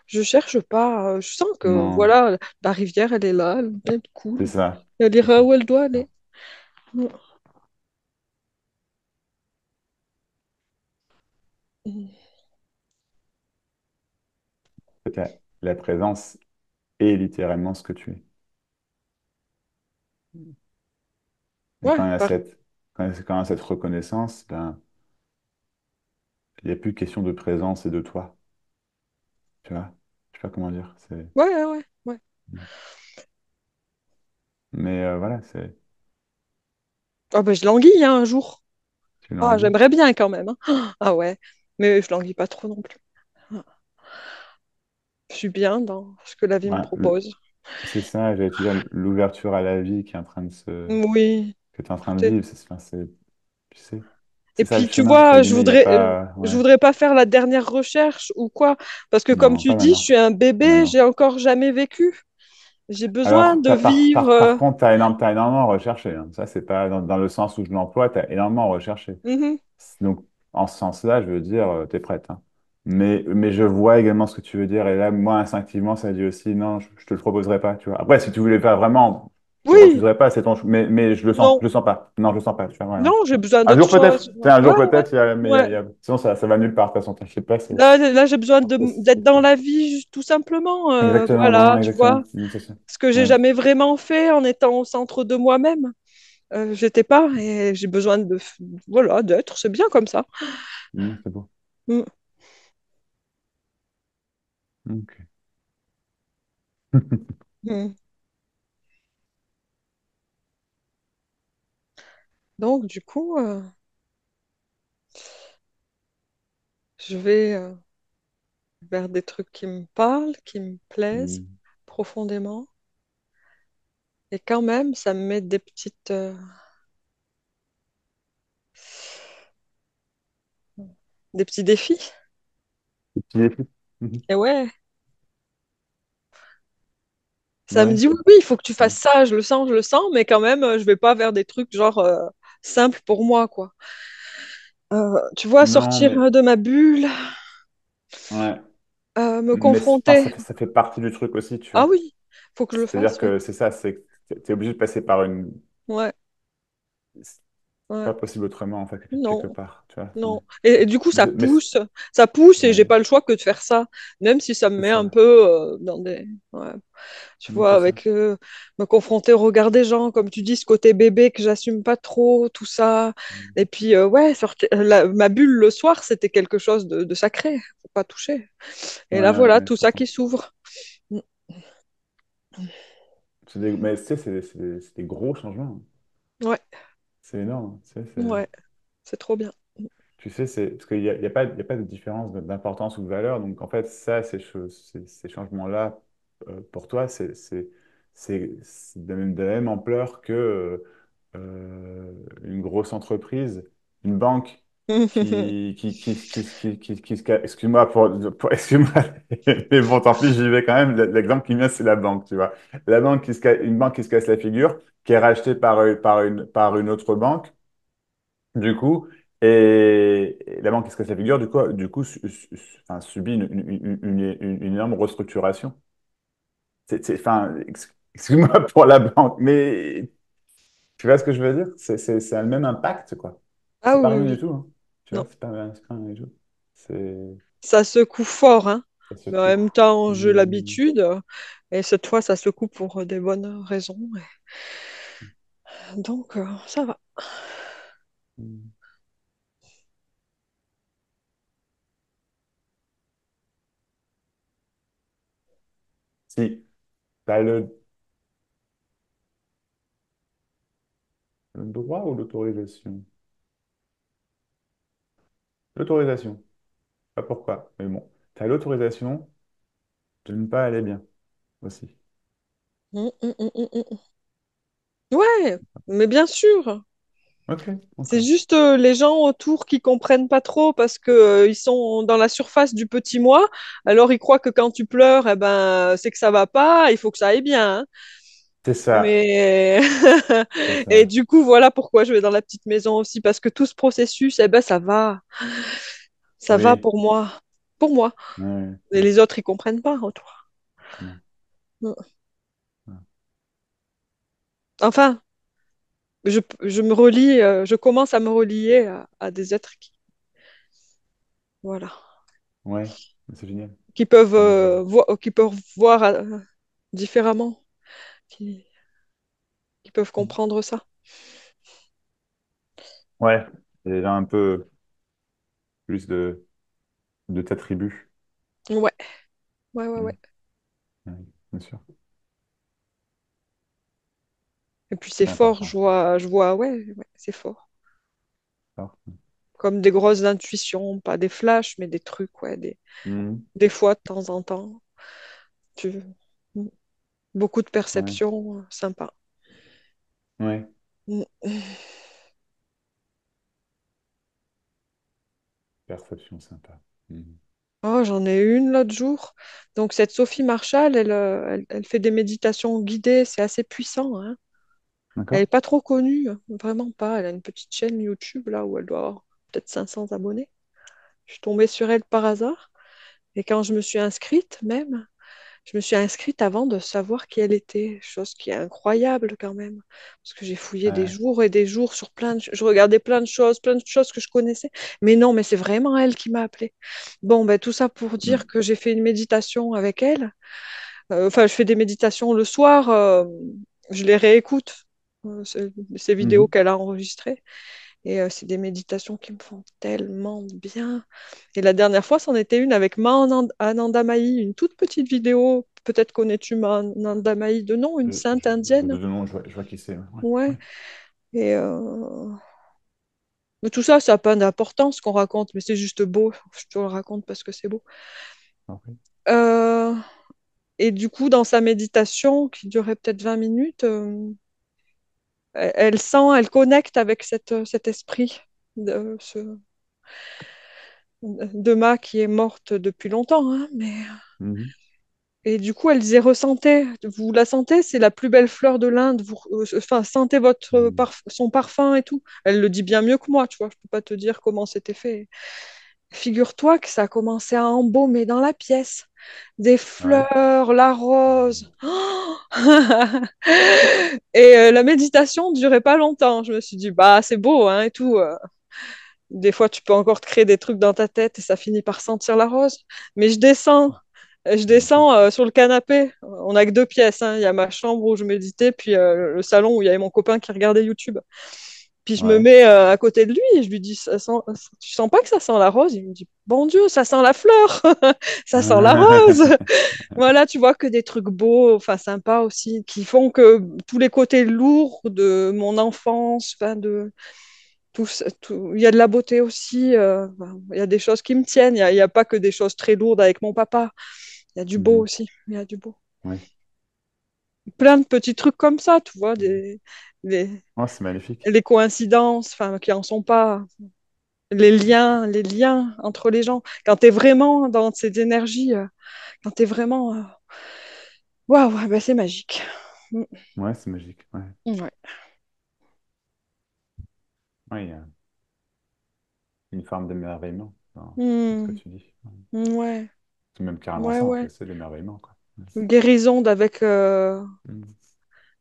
Je cherche pas. Je sens que Non, voilà, la rivière, elle est là, elle est bien c'est cool. ça, Elle c'est ira ça, où elle doit c'est ça. aller. Mm. En fait, la présence est littéralement ce que tu es. Et Ouais, quand il y a cette reconnaissance, ben, il n'y a plus question de présence et de toi, tu vois. Je sais pas comment dire, ouais, ouais, ouais. mais voilà, Ah ben je languis hein, un jour. tu Ah, languis. j'aimerais bien quand même, hein. Ah ouais, mais je languis pas trop non plus. Ah, je suis bien dans ce que la vie me Ouais, propose. c'est ça, j'allais te dire, l'ouverture à la vie qui est en train Oui, que tu es en train tout de est. vivre, enfin, tu sais, Et c'est ça le puis tu chemin, entre vois, guillemets, il n'y a pas, je ouais. voudrais pas faire la dernière recherche ou quoi, parce que comme Non, tu pas dis, je maintenant. suis un Pas bébé, maintenant. j'ai encore jamais vécu. J'ai besoin Alors, de vivre. par contre, tu as, t'as énormément recherché, hein. Ça, c'est pas dans le sens où je l'emploie, tu as énormément recherché. Mhm. Donc, en ce sens-là, je veux dire, tu es prête, hein. Mais je vois également ce que tu veux dire. Et là, moi, instinctivement, ça dit aussi, non, je te le proposerai pas, tu vois. Après, si tu voulais faire vraiment, je te Oui, refuserais pas, c'est ton choix. Mais non, je le sens pas. Non, je le sens pas, tu vois, voilà. non, j'ai besoin Un d'autre jour peut-être, chose. tu sais, un Ouais, jour ouais, peut-être, mais ouais. sinon, ça va nulle part, de toute façon, t'inquiète pas, Là, j'ai besoin d'être c'est- dans la vie, tout simplement. exactement, non, Voilà, tu exactement. vois. C'est ça. Ce que j'ai Ouais. jamais vraiment fait en étant au centre de moi-même. J'étais pas et j'ai besoin de, voilà, d'être. C'est bien comme ça. C'est beau. Mm. Ok. Mm. Donc, du coup, je vais vers des trucs qui me parlent, qui me plaisent Mm. profondément. Et quand même, ça me met des petits défis. Petit défi. Mhm. Et ouais, ça me Ouais. dit oui, oui, il faut que tu fasses ça, je le sens, mais quand même, je vais pas vers des trucs genre simples pour moi, quoi. Tu vois, Non, sortir mais de ma bulle, ouais. me Mais je pense que confronter. ça fait partie du truc aussi, tu Ah vois. oui, faut que je le C'est-à-dire fasse, oui. que c'est ça, c'est que tu es obligé de passer par une. Ouais. ouais. Pas possible autrement, en fait, quelque Non, part, tu vois. non. Et du coup, Mais ça pousse et j'ai ouais, pas le choix que de faire ça, même si ça me c'est met un ça. peu dans des, ouais. Tu vois, C'est ça. avec me confronter au regard des gens, comme tu dis, ce côté bébé que j'assume pas trop, tout ça. Et puis, ouais, ma bulle le soir, c'était quelque chose de sacré, faut pas toucher. Et là, voilà, Ouais, tout je ça qui comprends. s'ouvre. Mm. Mais tu sais, c'est des gros changements. Ouais, C'est énorme. Tu sais, ouais, c'est trop bien. tu sais, parce qu'il y a pas de différence d'importance ou de valeur. Donc, en fait, ça, ces changements-là, pour toi, c'est de la même ampleur que une grosse entreprise, une banque excuse-moi excuse-moi, mais bon, tant pis, j'y vais quand même. L'exemple qui me vient, c'est la banque, tu vois. Une banque qui se casse la figure, qui est rachetée par une autre banque. Du coup, et la banque qui se casse la figure, enfin, subit une énorme restructuration. Enfin, excuse-moi pour la banque, mais tu vois ce que je veux dire? C'est le même impact, quoi. Ah C'est pas oui, rien du oui, tout, hein. Tu vois, non. c'est pas rien du tout. C'est, Ça secoue fort, hein. ça Mais en secoue. même temps, j'ai Hmm, l'habitude. Et cette fois, ça secoue pour des bonnes raisons. Donc, ça va. hmm. Si, tu as le droit ou l'autorisation? L'autorisation. Pas pourquoi, mais bon. Tu as l'autorisation de ne pas aller bien aussi. Mm, mm, mm, mm, mm. Ouais, mais bien sûr. Ok, C'est ok. juste les gens autour qui comprennent pas trop parce que ils sont dans la surface du petit moi. Alors ils croient que quand tu pleures, eh ben c'est que ça va pas. Il faut que ça aille bien, hein. C'est ça, Mais c'est et ça. du coup voilà pourquoi je vais dans la petite maison aussi parce que tout ce processus, eh ben ça va Oui, pour moi, pour moi. ouais, Et ouais, les autres ils comprennent pas autour. non, Mm. ouais. Enfin, je me relie, je commence à me relier à des êtres voilà, Ouais, c'est génial. qui peuvent voir différemment, qui, qui peuvent comprendre ça. Ouais, et déjà un peu plus de ta tribu. Ouais, ouais, ouais, Mm. ouais. Ouais, bien sûr, Et puis c'est c'est fort, important. ouais, ouais, c'est fort. Ça. Comme des grosses intuitions, pas des flashs, mais des trucs, ouais, Mhm. des fois de temps en temps. Tu... Beaucoup de Ouais, perceptions, sympa. ouais, Mm. perception sympa. Mhm. Oh, j'en ai une l'autre jour. Donc cette Sophie Marshall, elle fait des méditations guidées, c'est assez puissant, hein. Elle n'est D'accord? pas trop connue, vraiment pas. Elle a une petite chaîne YouTube là où elle doit avoir peut-être 500 abonnés. Je suis tombée sur elle par hasard. Et quand je me suis inscrite, même, je me suis inscrite avant de savoir qui elle était, chose qui est incroyable quand même. Parce que j'ai fouillé des Ouais. jours et des jours sur je regardais plein de choses que je connaissais. Mais non, mais c'est vraiment elle qui m'a appelée. Bon, ben, tout ça pour dire Mm. que j'ai fait une méditation avec elle. Enfin, je fais des méditations le soir, je les réécoute, ces vidéos Mhm. qu'elle a enregistrées. Et c'est des méditations qui me font tellement bien. Et la dernière fois, c'en était une avec Ananda Mahi, une toute petite vidéo. Peut-être connais-tu Ma Ananda Mahi de nom, une sainte indienne. De nom, je vois qui c'est. Ouais. Ouais. Ouais. Et mais tout ça, ça n'a pas d'importance ce qu'on raconte, mais c'est juste beau. Je te le raconte parce que c'est beau. Après. Euh, et du coup, dans sa méditation, qui durait peut-être 20 minutes, elle sent, elle connecte avec cet esprit de, de Ma qui est morte depuis longtemps, hein, mais Mhm. et du coup, elle disait, ressentez, vous la sentez, c'est la plus belle fleur de l'Inde, enfin, sentez Mhm. son parfum et tout. Elle le dit bien mieux que moi, tu vois, je peux pas te dire comment c'était fait. Figure-toi que ça a commencé à embaumer dans la pièce. des Ouais. fleurs, la rose. Et la méditation ne durait pas longtemps. Je me suis dit, bah, c'est beau, hein, et tout. Des fois, tu peux encore te créer des trucs dans ta tête et ça finit par sentir la rose. Mais je descends sur le canapé. On n'a que deux pièces, hein. Il y a ma chambre où je méditais, puis le salon où il y avait mon copain qui regardait YouTube. Puis je me Ouais. mets à côté de lui et je lui dis, tu sens pas que ça sent la rose? Il me dit, bon Dieu, ça sent la fleur, ça sent la rose. Voilà, tu vois que des trucs beaux, enfin sympas aussi, qui font que tous les côtés lourds de mon enfance, enfin de il y a de la beauté aussi. Enfin, il y a des choses qui me tiennent. Il y a pas que des choses très lourdes avec mon papa. Il y a du beau Mhm. aussi. Il y a du beau. Ouais. Plein de petits trucs comme ça, tu vois, les, Oh, c'est magnifique. les coïncidences, enfin, qui en sont pas. Les liens entre les gens. Quand tu es vraiment dans ces énergies, quand tu es vraiment. Waouh, ouais, bah, c'est magique. Mm, Ouais, c'est magique. Ouais. ouais. Ouais, il y a une forme d'émerveillement dans ce que Mm, tu dis. Ouais. ouais, C'est même carrément ouais, ça, en ouais. fait, c'est l'émerveillement, quoi. Ouais. Guérison d'avec Mhm.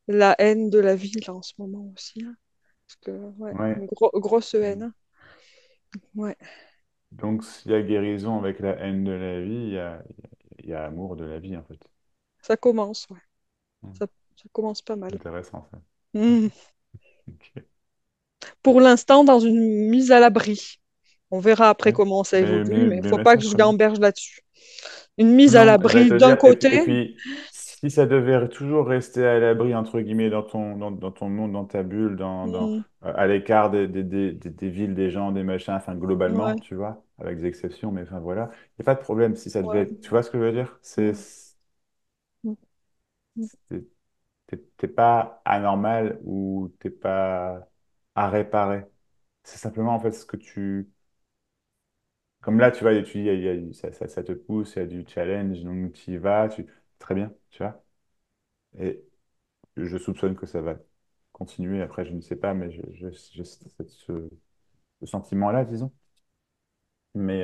la haine de la vie, là, en ce moment aussi, hein. Parce que, ouais, Ouais. une grosse haine, Mhm. hein. Ouais, Donc, s'il y a guérison avec la haine de la vie, il y a amour de la vie, en fait. ça commence, ouais. Mhm. Ça, ça commence pas mal. Intéressant, ça. Mm. Ok. Pour l'instant, dans une mise à l'abri. On verra après Ouais. comment ça évolue, mais il Mais faut pas ça, que je très bien. gamberge là-dessus. Une mise à Non, j'allais l'abri te d'un dire, et côté. puis, si ça devait toujours rester à l'abri, entre guillemets, dans ton monde, dans ta bulle, Mm, à l'écart des villes, des gens, des machins, enfin, globalement, ouais, tu vois, avec des exceptions, mais enfin, voilà, il n'y a pas de problème si ça devait ouais, être, tu vois ce que je veux dire? ouais. Mm, mm. C'est- t'es pas anormal ou t'es pas à réparer. C'est simplement, en fait, ce que tu, comme là, tu vois, tu dis, ça te pousse, il y a du challenge, donc tu y vas, très bien, tu vois. Et je soupçonne que ça va continuer. Après, je ne sais pas, mais j'ai ce sentiment-là, disons. Mais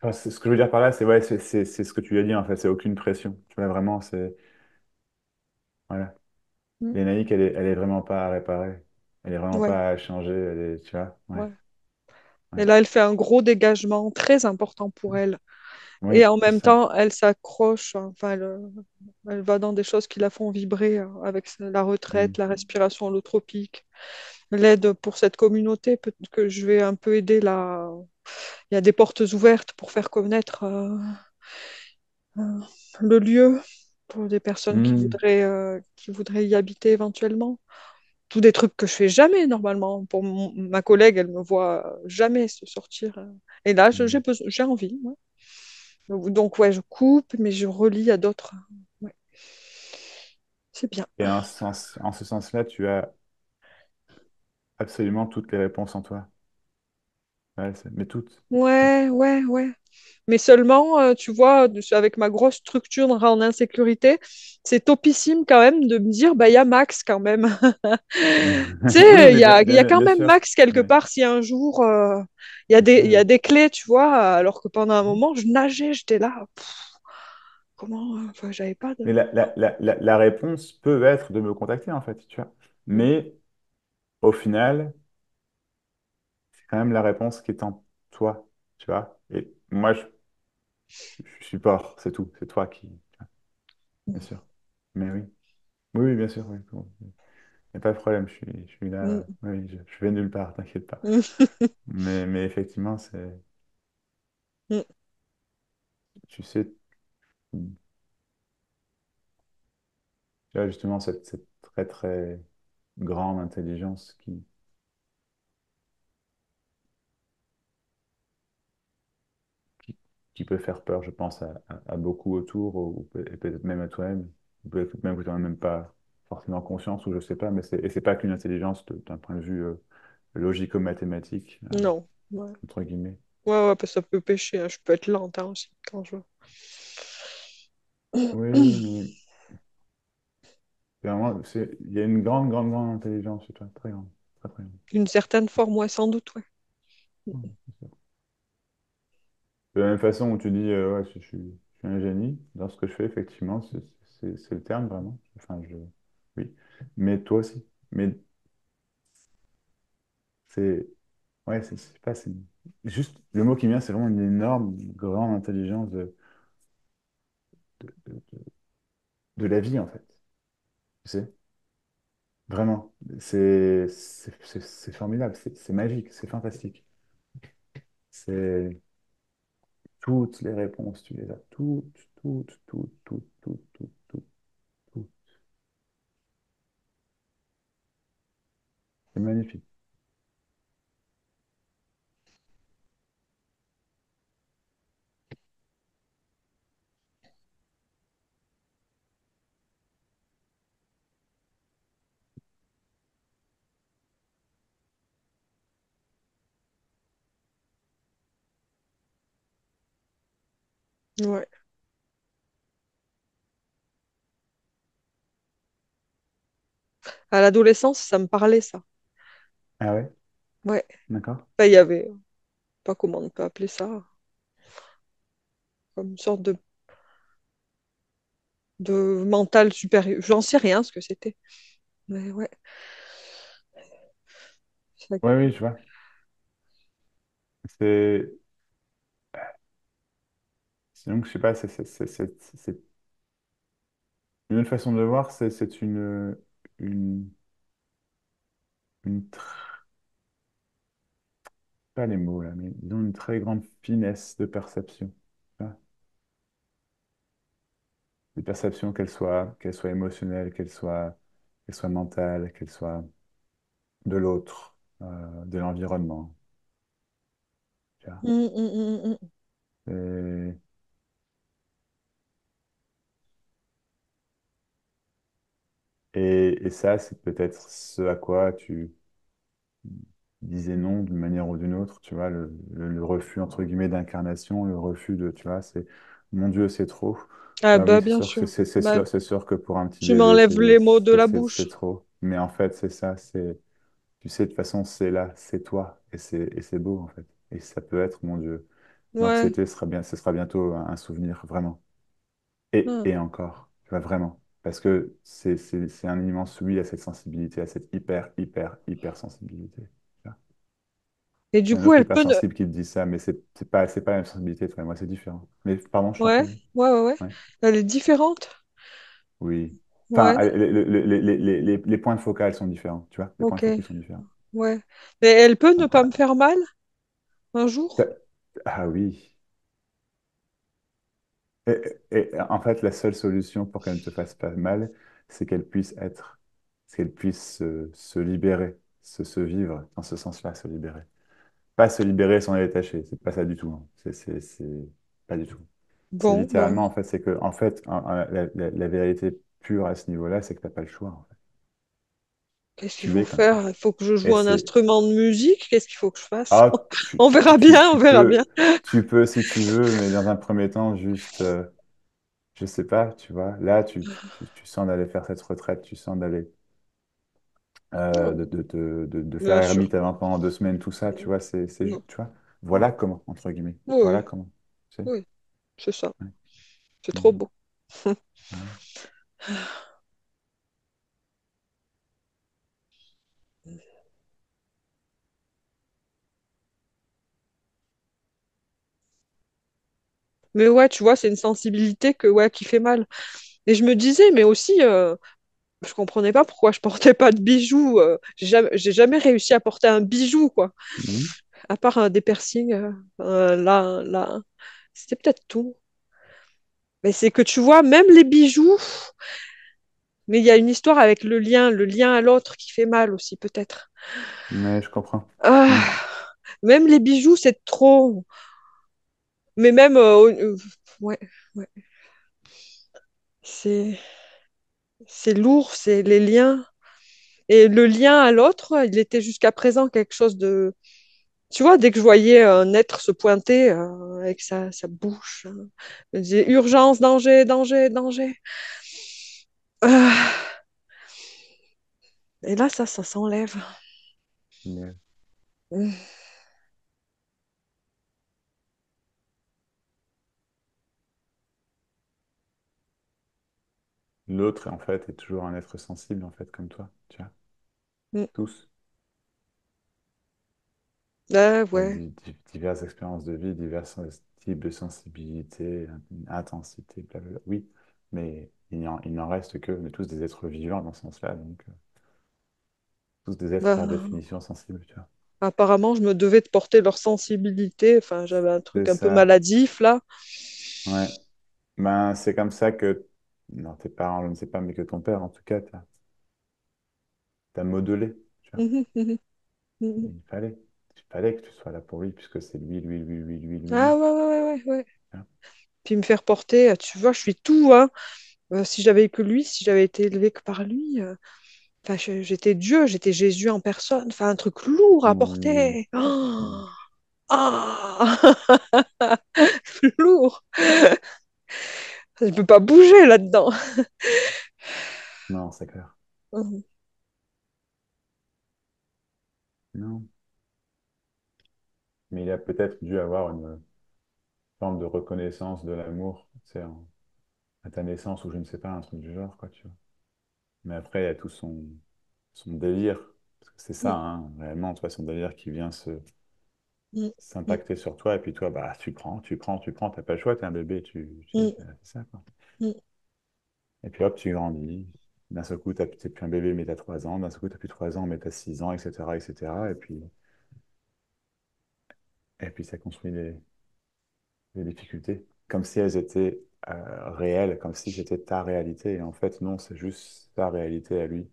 enfin, ce que je veux dire par là, c'est ouais, c'est ce que tu as dit, en fait. C'est aucune pression. Tu vois, vraiment, c'est. Voilà. Mm. Lénaïque, elle est vraiment pas à réparer. Elle est vraiment Ouais, pas à changer. Tu vois, ouais, ouais. Et ouais. là, elle fait un gros dégagement très important pour elle. Et Oui, en c'est même ça. temps, elle s'accroche, enfin, elle va dans des choses qui la font vibrer avec la Mm. retraite, la respiration holotropique, l'aide pour cette communauté. Peut-être que je vais un peu aider là. Il y a des portes ouvertes pour faire connaître euh, le lieu pour des personnes Mm. qui voudraient y habiter éventuellement. Tous des trucs que je fais jamais normalement. Pour ma collègue, elle me voit jamais se sortir. Et là, Mm. j'ai envie. Ouais. Donc, ouais, je coupe, mais je relis à d'autres. Ouais, c'est bien. Et en ce sens-là, tu as absolument toutes les réponses en toi. Ouais, mais toutes. Toutes. Ouais, ouais, ouais. Mais seulement, tu vois, avec ma grosse structure en insécurité, c'est topissime quand même de me dire, bah, il y a Max quand même. Tu Oui, sais, mais il y a quand bien même sûr. Max quelque Ouais, part si un jour, je sais, il y a oui. des clés, tu vois, alors que pendant un moment, je nageais, j'étais là. Comment, enfin, j'avais pas de. Mais la réponse peut être de me contacter, en fait, tu vois. Mm, Mais au final, c'est quand même la réponse qui est en toi, tu vois. Et moi, je supporte, c'est tout. C'est toi qui, bien mm, sûr. Mais oui. Oui, oui, bien sûr, oui. Bon. Il n'y a pas de problème, je suis là. mm, Oui, je vais nulle part, t'inquiète pas. mm, Mais effectivement, mm. tu sais, tu as justement cette très, très grande intelligence qui, qui peut faire peur, je pense, à beaucoup autour, et peut-être même à toi-même. Peut-être même que tu n'en as même pas forcément conscience, ou je sais pas, et c'est pas qu'une intelligence d'un point de vue logico-mathématique, Non. Ouais. entre guillemets. Ouais, ouais, parce que ça peut pêcher, hein. Je peux être lente hein, aussi quand je veux. Oui, oui, mais il y a une grande, grande, grande intelligence chez toi, très grande, très, très grande. D'une certaine forme, ouais, sans doute, ouais. Ouais, c'est ça. De la même façon où tu dis, ouais, je suis un génie dans ce que je fais, effectivement, c'est le terme vraiment. Enfin, oui. Mais toi aussi. Mais c'est, ouais, c'est pas, c'est juste, le mot qui me vient, c'est vraiment une énorme, grande intelligence de, de la vie, en fait. Tu sais? Vraiment. C'est formidable, c'est magique, c'est fantastique. C'est toutes les réponses, tu les as toutes. C'est magnifique. Ouais. À l'adolescence, ça me parlait, ça. Ah ouais? Ouais. D'accord? Enfin, il y avait, pas comment on peut appeler ça, comme une sorte de mental supérieur. J'en sais rien ce que c'était. Mais ouais. Ça- Oui, oui, je vois. C'est, donc, je sais pas, une autre façon de le voir, c'est une, pas les mots là, mais disons une très grande finesse de perception. Tu vois. Des perceptions, qu'elles soient émotionnelles, qu'elles soient mentales, qu'elles soient de l'autre, de l'environnement. Tu vois. Mm. Et, et ça, c'est peut-être ce à quoi tu disais non d'une manière ou d'une autre, tu vois, le refus, entre guillemets, d'incarnation, le refus de, tu vois, c'est, mon Dieu, c'est trop. Ah Oui, bah c'est bien sûr que sûr. Bah, c'est sûr que pour un petit tu bébé, m'enlèves les mots de la c'est bouche. trop. Mais en fait, c'est ça, tu sais, de toute façon, c'est là, c'est toi, et c'est beau, en fait. Et ça peut être, mon Dieu, Ouais. l'anxiété sera bien, ce sera bientôt un souvenir, vraiment. Ah. Et encore, tu vois, vraiment. Parce que c'est un immense oui à cette sensibilité, à cette hyper sensibilité. Tu vois. Et du C'est un coup, autre elle peut ne... hypersensible qui te dit ça, mais c'est pas la même sensibilité, toi et moi, c'est différent. Mais pardon, je t'en Ouais, prie. ouais. Ouais. Elle est différente. Oui. Enfin, Ouais, les points de focal sont différents, tu vois. Les points de ok. focus sont différents. Ouais. Mais elle peut ne pas Après, me faire mal un jour? t'as- ah oui. En fait, la seule solution pour qu'elle ne te fasse pas mal, c'est qu'elle puisse être, c'est qu'elle puisse se libérer, se vivre dans ce sens-là, se libérer. Pas se libérer sans les détacher, c'est pas ça du tout. Hein. Pas du tout. C'est Bon, bah, littéralement, en fait, c'est que, en fait, la vérité pure à ce niveau-là, c'est que t'as pas le choix. En fait. qu'est-ce qu'il Tu faut es comme ça. faire? Il faut que je Et joue un c'est, instrument de musique? Qu'est-ce qu'il faut que je fasse? ah, On verra bien, on verra bien. tu peux si tu veux, mais dans un premier temps, juste, je sais pas, tu vois, là, tu sens d'aller faire cette retraite, tu sens d'aller, de faire Bien sûr. ermite avant pendant 2 semaines, tout ça, tu vois, Oui, tu vois, voilà comment, entre guillemets, voilà oui, comment, tu sais. oui, c'est ça. Ouais. C'est trop Mhm. beau. Ouais. Mais ouais, tu vois, c'est une sensibilité ouais, qui fait mal. Et je me disais, mais aussi, je comprenais pas pourquoi je portais pas de bijoux. J'ai jamais réussi à porter un bijou, quoi. Mhm. À part des piercings, là. C'était peut-être tout. Mais c'est que tu vois, même les bijoux, mais il y a une histoire avec le lien à l'autre qui fait mal aussi, peut-être. Mais je comprends. Ah, Mhm. même les bijoux, c'est trop. Mais même, ouais, ouais, c'est, c'est lourd, c'est les liens. Et le lien à l'autre, il était jusqu'à présent quelque chose de. Tu vois, dès que je voyais un être se pointer avec sa bouche, je me disais urgence, danger, danger, danger. Ah, et là, ça s'enlève. Mais, Mm. l'autre, en fait, est toujours un être sensible, en fait, comme toi, tu vois, Mm. tous. Ah, Il y a ouais. diverses expériences de vie, divers types de sensibilité, intensité, blablabla. Oui, mais il n'en reste que, on est tous des êtres vivants dans ce sens-là, donc tous des êtres par Bah, définition sensibles, tu vois. apparemment, je me devais de porter leur sensibilité. Enfin, j'avais un C'est truc un peu ça, maladif là. ouais. Ben, c'est comme ça que, non, tes parents, je ne sais pas, mais que ton père, en tout cas, t'as modelé, tu vois. Mhm, mhm, mhm. Il fallait que tu sois là pour lui, puisque c'est lui, lui, lui, lui, lui, lui, Ah, lui. ouais, ouais, ouais, ouais, ouais. Tu vois. Puis me faire porter, tu vois, je suis tout, hein. Si j'avais eu que lui, si j'avais été élevée que par lui, enfin, j'étais Dieu, j'étais Jésus en personne. Enfin, un truc lourd à Oui, porter. oui. Oh, ah, lourd. Je peux pas bouger là-dedans. Non, c'est clair. Mhm, Non. Mais il a peut-être dû avoir une forme de reconnaissance de l'amour, tu sais, à ta naissance ou je ne sais pas, un truc du genre, quoi, tu vois. Mais après, il y a tout son délire, parce que c'est ça, mhm, hein, réellement, tu vois, son délire qui vient mhm, mhm, s'impacter sur toi, et puis toi, bah, tu prends, t'as pas le choix, t'es un bébé, tu mhm, c'est ça, quoi. mhm, Et puis hop, tu grandis. D'un seul coup, t'es plus un bébé, mais t'as 3 ans. D'un seul coup, t'as plus 3 ans, mais t'as 6 ans, etc., etc. Et puis ça construit des difficultés, comme si elles étaient réelles, comme si c'était ta réalité. Et en fait, non, c'est juste sa réalité à lui.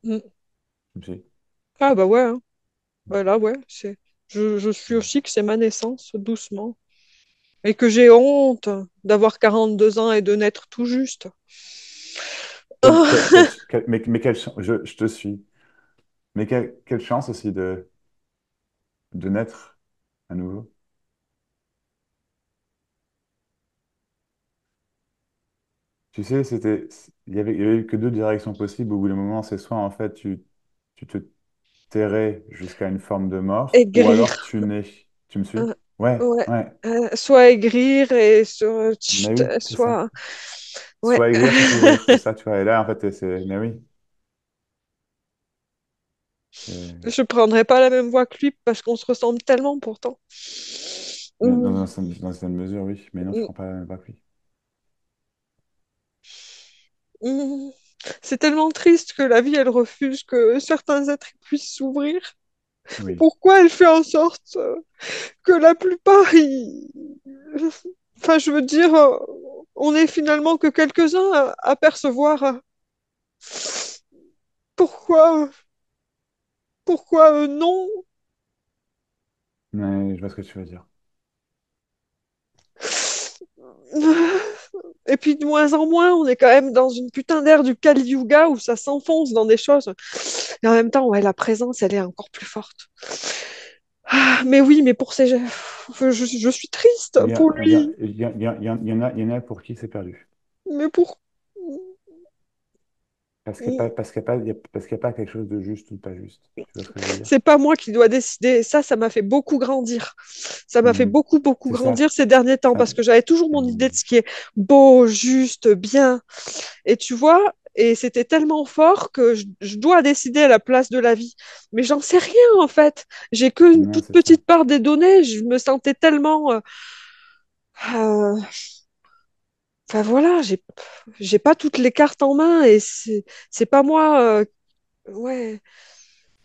mhm. Comme si- Ah bah ouais, hein. Voilà, ouais, je suis aussi que c'est ma naissance, doucement. Et que j'ai honte d'avoir 42 ans et de naître tout juste. mais quelle chance, je te suis. Mais quelle chance aussi de naître à nouveau. Tu sais, il y avait eu que deux directions possibles. Au bout d'un moment, c'est soit en fait tu te tairais jusqu'à une forme de mort, ou alors Aigrir. tu nais. Tu me suis? Euh, Ouais, ouais. ouais. Soit aigrir et Mais oui, c'est ça. soit. Ouais. Soit aigrir, soit s'ouvrir, c'est ça, tu vois. Et là, en fait, mais oui, c'est Je prendrais pas la même voie que lui parce qu'on se ressemble tellement pourtant. dans Mm, dans une certaine mesure, oui. Mais non, tu mm, prends pas la même voie que lui. mm. C'est tellement triste que la vie, elle refuse que certains êtres puissent s'ouvrir. Oui. Pourquoi elle fait en sorte que la plupart, enfin, je veux dire, on est finalement que quelques-uns à percevoir pourquoi, pourquoi non? Mais je vois ce que tu veux dire. Et puis de moins en moins, on est quand même dans une putain d'ère du Kali Yuga où ça s'enfonce dans des choses. Et en même temps, ouais, la présence, elle est encore plus forte. Ah, mais oui, mais pour ces... je suis triste Il y a, pour il y a, lui. il y a, il y a- il y en a pour qui c'est perdu. Mais pour... Parce qu'il y a pas quelque chose de juste ou pas juste. Tu vois ce que je veux dire? C'est pas moi qui dois décider. Ça m'a fait beaucoup grandir. Ça m'a fait Mhm. beaucoup, beaucoup C'est ça. grandir ces derniers temps Ça, parce que j'avais toujours mon idée de ce qui est beau, juste, bien. Et tu vois, et c'était tellement fort que je dois décider à la place de la vie. Mais j'en sais rien en fait. J'ai qu'une non, toute c'est ça. petite part des données. Je me sentais tellement. Euh, Enfin voilà, j'ai pas toutes les cartes en main et c'est pas moi. Ouais,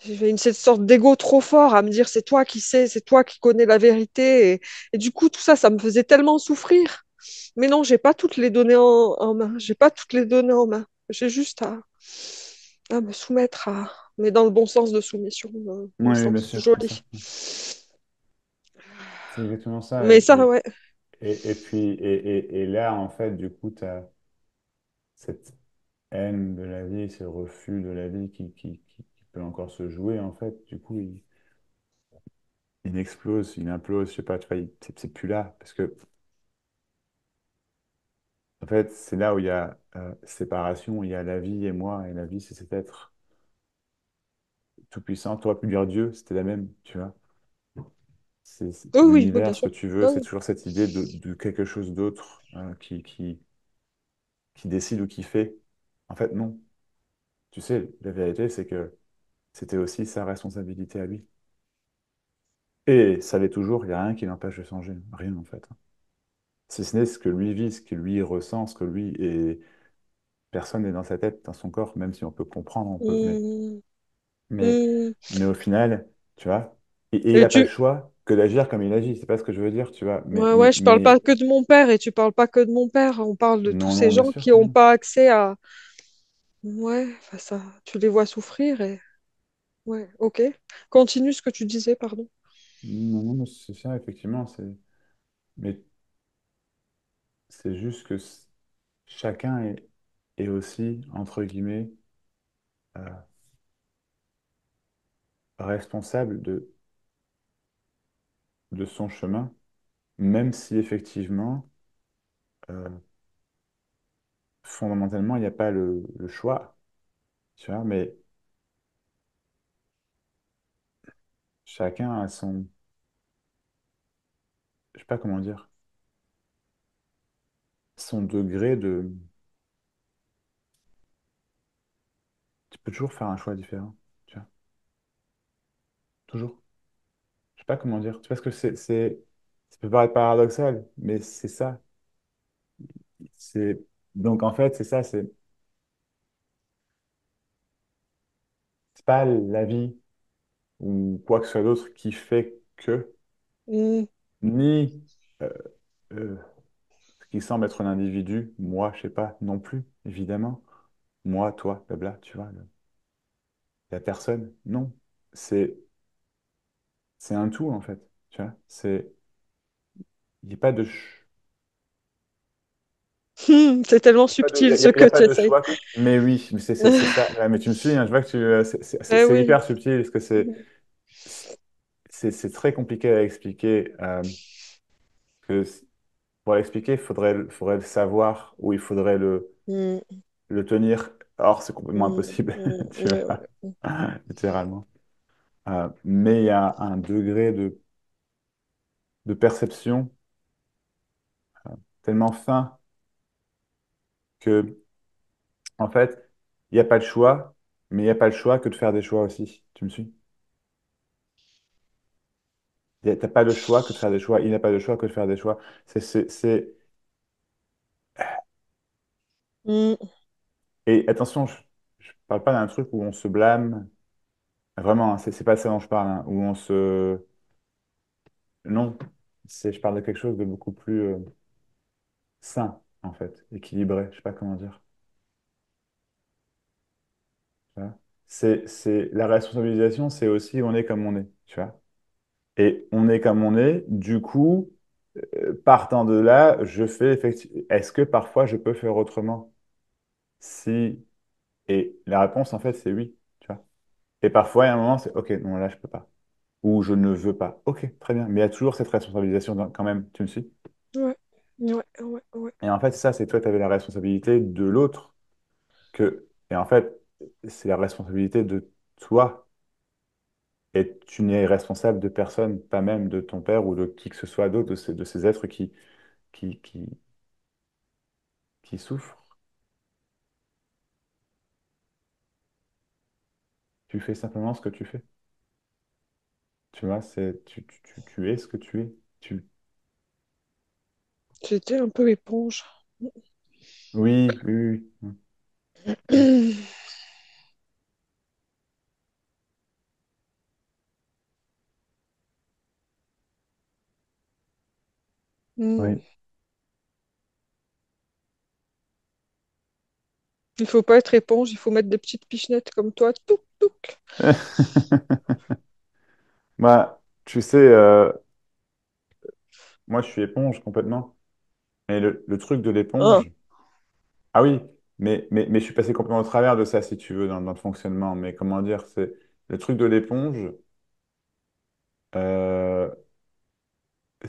j'ai cette sorte d'ego trop fort à me dire c'est toi qui sais, c'est toi qui connais la vérité. Et du coup, tout ça, ça me faisait tellement souffrir. Mais non, j'ai pas toutes les données en main. J'ai pas toutes les données en main. J'ai juste à me soumettre à. Mais dans le bon sens de soumission, le Oui, bien sens sûr, c'est ça. joli. C'est exactement ça. Mais ça, ouais. Et là, en fait, du coup, tu as cette haine de la vie, ce refus de la vie qui peut encore se jouer, en fait. Du coup, il explose, il implose, je sais pas, tu vois, c'est plus là. Parce que, en fait, c'est là où il y a séparation, il y a la vie et moi. Et la vie, c'est cet être tout-puissant. Tu aurais pu dire Dieu, c'était la même, tu vois. Oui, oui, oui, bien L'univers, ce que sûr. tu veux, Oui, c'est oui. toujours cette idée de quelque chose d'autre qui décide ou qui fait. En fait, non. Tu sais, la vérité, c'est que c'était aussi sa responsabilité à lui. Et ça l'est toujours, il n'y a rien qui l'empêche de changer. Rien, en fait. Si ce n'est ce que lui vit, ce que lui ressent, ce que lui est. Personne n'est dans sa tête, dans son corps, même si on peut comprendre, on peut. Hmm, Mais, hmm. mais au final, tu vois, et il Et n'a pas le tu, choix que d'agir comme il agit. C'est pas ce que je veux dire, tu vois. ouais, ouais, je parle pas que de mon père et tu parles pas que de mon père. On parle de tous Non, ces non, bien gens sûr qui que n'ont non. pas accès à. Ouais, enfin ça, tu les vois souffrir et. Ouais, ok. Continue ce que tu disais, pardon. Non, non, mais c'est ça, effectivement. Mais c'est juste que chacun est aussi, entre guillemets, euh, responsable de son chemin, même si effectivement, euh, fondamentalement, il n'y a pas le choix, tu vois, mais chacun a je sais pas comment dire, son degré de. Tu peux toujours faire un choix différent, tu vois, toujours. Je sais pas comment dire. Tu vois ce que ça peut paraître paradoxal, mais c'est ça. C'est, donc en fait, c'est ça, c'est pas la vie ou quoi que ce soit d'autre qui fait que, Hmm, ni euh, euh, ce qui semble être un individu, moi, je sais pas, non plus, évidemment. Moi, toi, blabla, tu vois, la personne, non. C'est, c'est un tout, en fait, tu vois. Il n'y a pas de, c'est tellement il subtil y a, ce y que a tu pas de essayes. choix. Mais oui, mais c'est ça. Ouais, mais tu me suis, hein, je vois que Eh c'est oui. hyper subtil, parce que c'est très compliqué à expliquer. Que pour l'expliquer, faudrait le savoir ou il faudrait Hmm, le tenir. Or, c'est complètement hmm, impossible, tu ouais, vois, ouais. littéralement. Mais il y a un degré de perception tellement fin que, en fait, il n'y a pas de choix, mais il n'y a pas le choix que de faire des choix aussi. Tu me suis? T'as pas le choix que de faire des choix. Il n'a pas le choix que de faire des choix. C'est. Hmm, Et attention, je parle pas d'un truc où on se blâme. Vraiment, hein, c'est pas ça dont je parle, hein, où on se. Non, je parle de quelque chose de beaucoup plus sain, en fait, équilibré. Je sais pas comment dire. Tu vois. La responsabilisation, c'est aussi on est comme on est, tu vois. Et on est comme on est, du coup, partant de là, je fais effectivement. Est-ce que parfois je peux faire autrement? Si. Et la réponse, en fait, c'est oui, tu vois. Et parfois, il y a un moment, c'est OK, non, là, je peux pas. Ou je ne veux pas. OK, très bien. Mais il y a toujours cette responsabilisation quand même, tu me suis? ouais, ouais, ouais, ouais. Et en fait, ça, c'est toi, tu avais la responsabilité de l'autre. Et en fait, c'est la responsabilité de toi. Et tu n'es responsable de personne, pas même de ton père ou de qui que ce soit d'autre, de ces êtres qui, qui, qui souffrent. Tu fais simplement ce que tu fais. Tu vois, tu es ce que tu es. Tu... J'étais un peu éponge. Oui, oui, oui, oui. Mm. Hmm. Oui. Il faut pas être éponge, il faut mettre des petites pichenettes comme toi. Touc, touc. Bah, tu sais, moi, je suis éponge complètement. Mais le truc de Ah. l'éponge, ah oui, mais je suis passé complètement au travers de ça, si tu veux, dans le fonctionnement. Mais comment dire, c'est le truc de l'éponge, euh,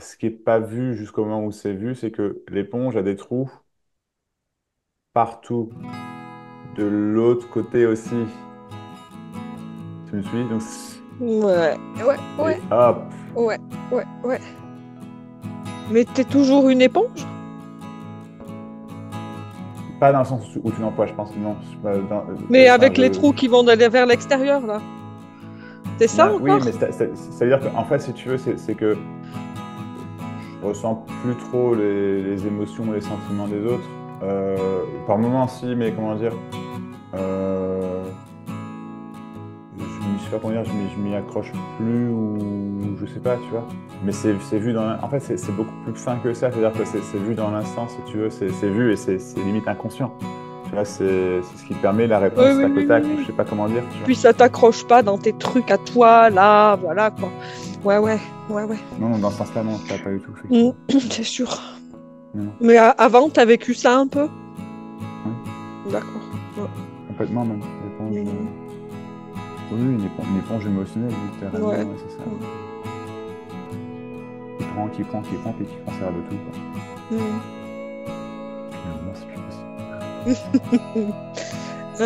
ce qui n'est pas vu jusqu'au moment où c'est vu, c'est que l'éponge a des trous partout, de l'autre côté aussi. Tu me suis? Donc, Ouais, ouais, ouais, et hop. ouais, ouais, ouais. Mais t'es toujours une éponge? pas dans le sens où tu l'emploies, je pense, non. Mais Enfin, avec les trous qui vont aller vers l'extérieur, là. C'est ça oui, encore? mais c'est-à-dire qu'en fait, si tu veux, c'est que je ressens plus trop les émotions ou les sentiments des autres. Par moments, si, mais comment dire, je sais pas comment dire, je m'y accroche plus ou je sais pas, tu vois. Mais c'est vu en fait, c'est beaucoup plus fin que ça. C'est-à-dire que c'est vu dans l'instant, si tu veux, c'est vu et c'est limite inconscient. Tu vois, c'est ce qui permet la Oui, réponse oui, tac au oui, tac. oui, Je oui. sais pas comment dire, tu vois. Puis ça t'accroche pas dans tes trucs à toi, là, voilà, quoi. Ouais, ouais, ouais, ouais. Non, non, dans ce sens-là, non, pas du tout, Mm, effectivement. c'est sûr. Non, Mais avant, t'as vécu ça un peu? oui, D'accord. Ouais. complètement même. L'éponge. Mm, Oui, une éponge émotionnelle, littéralement, ouais. ouais, c'est ça. Qui prend, puis qui conserve tout, quoi. Mm. Mais bon, c'est plus possible. Ah.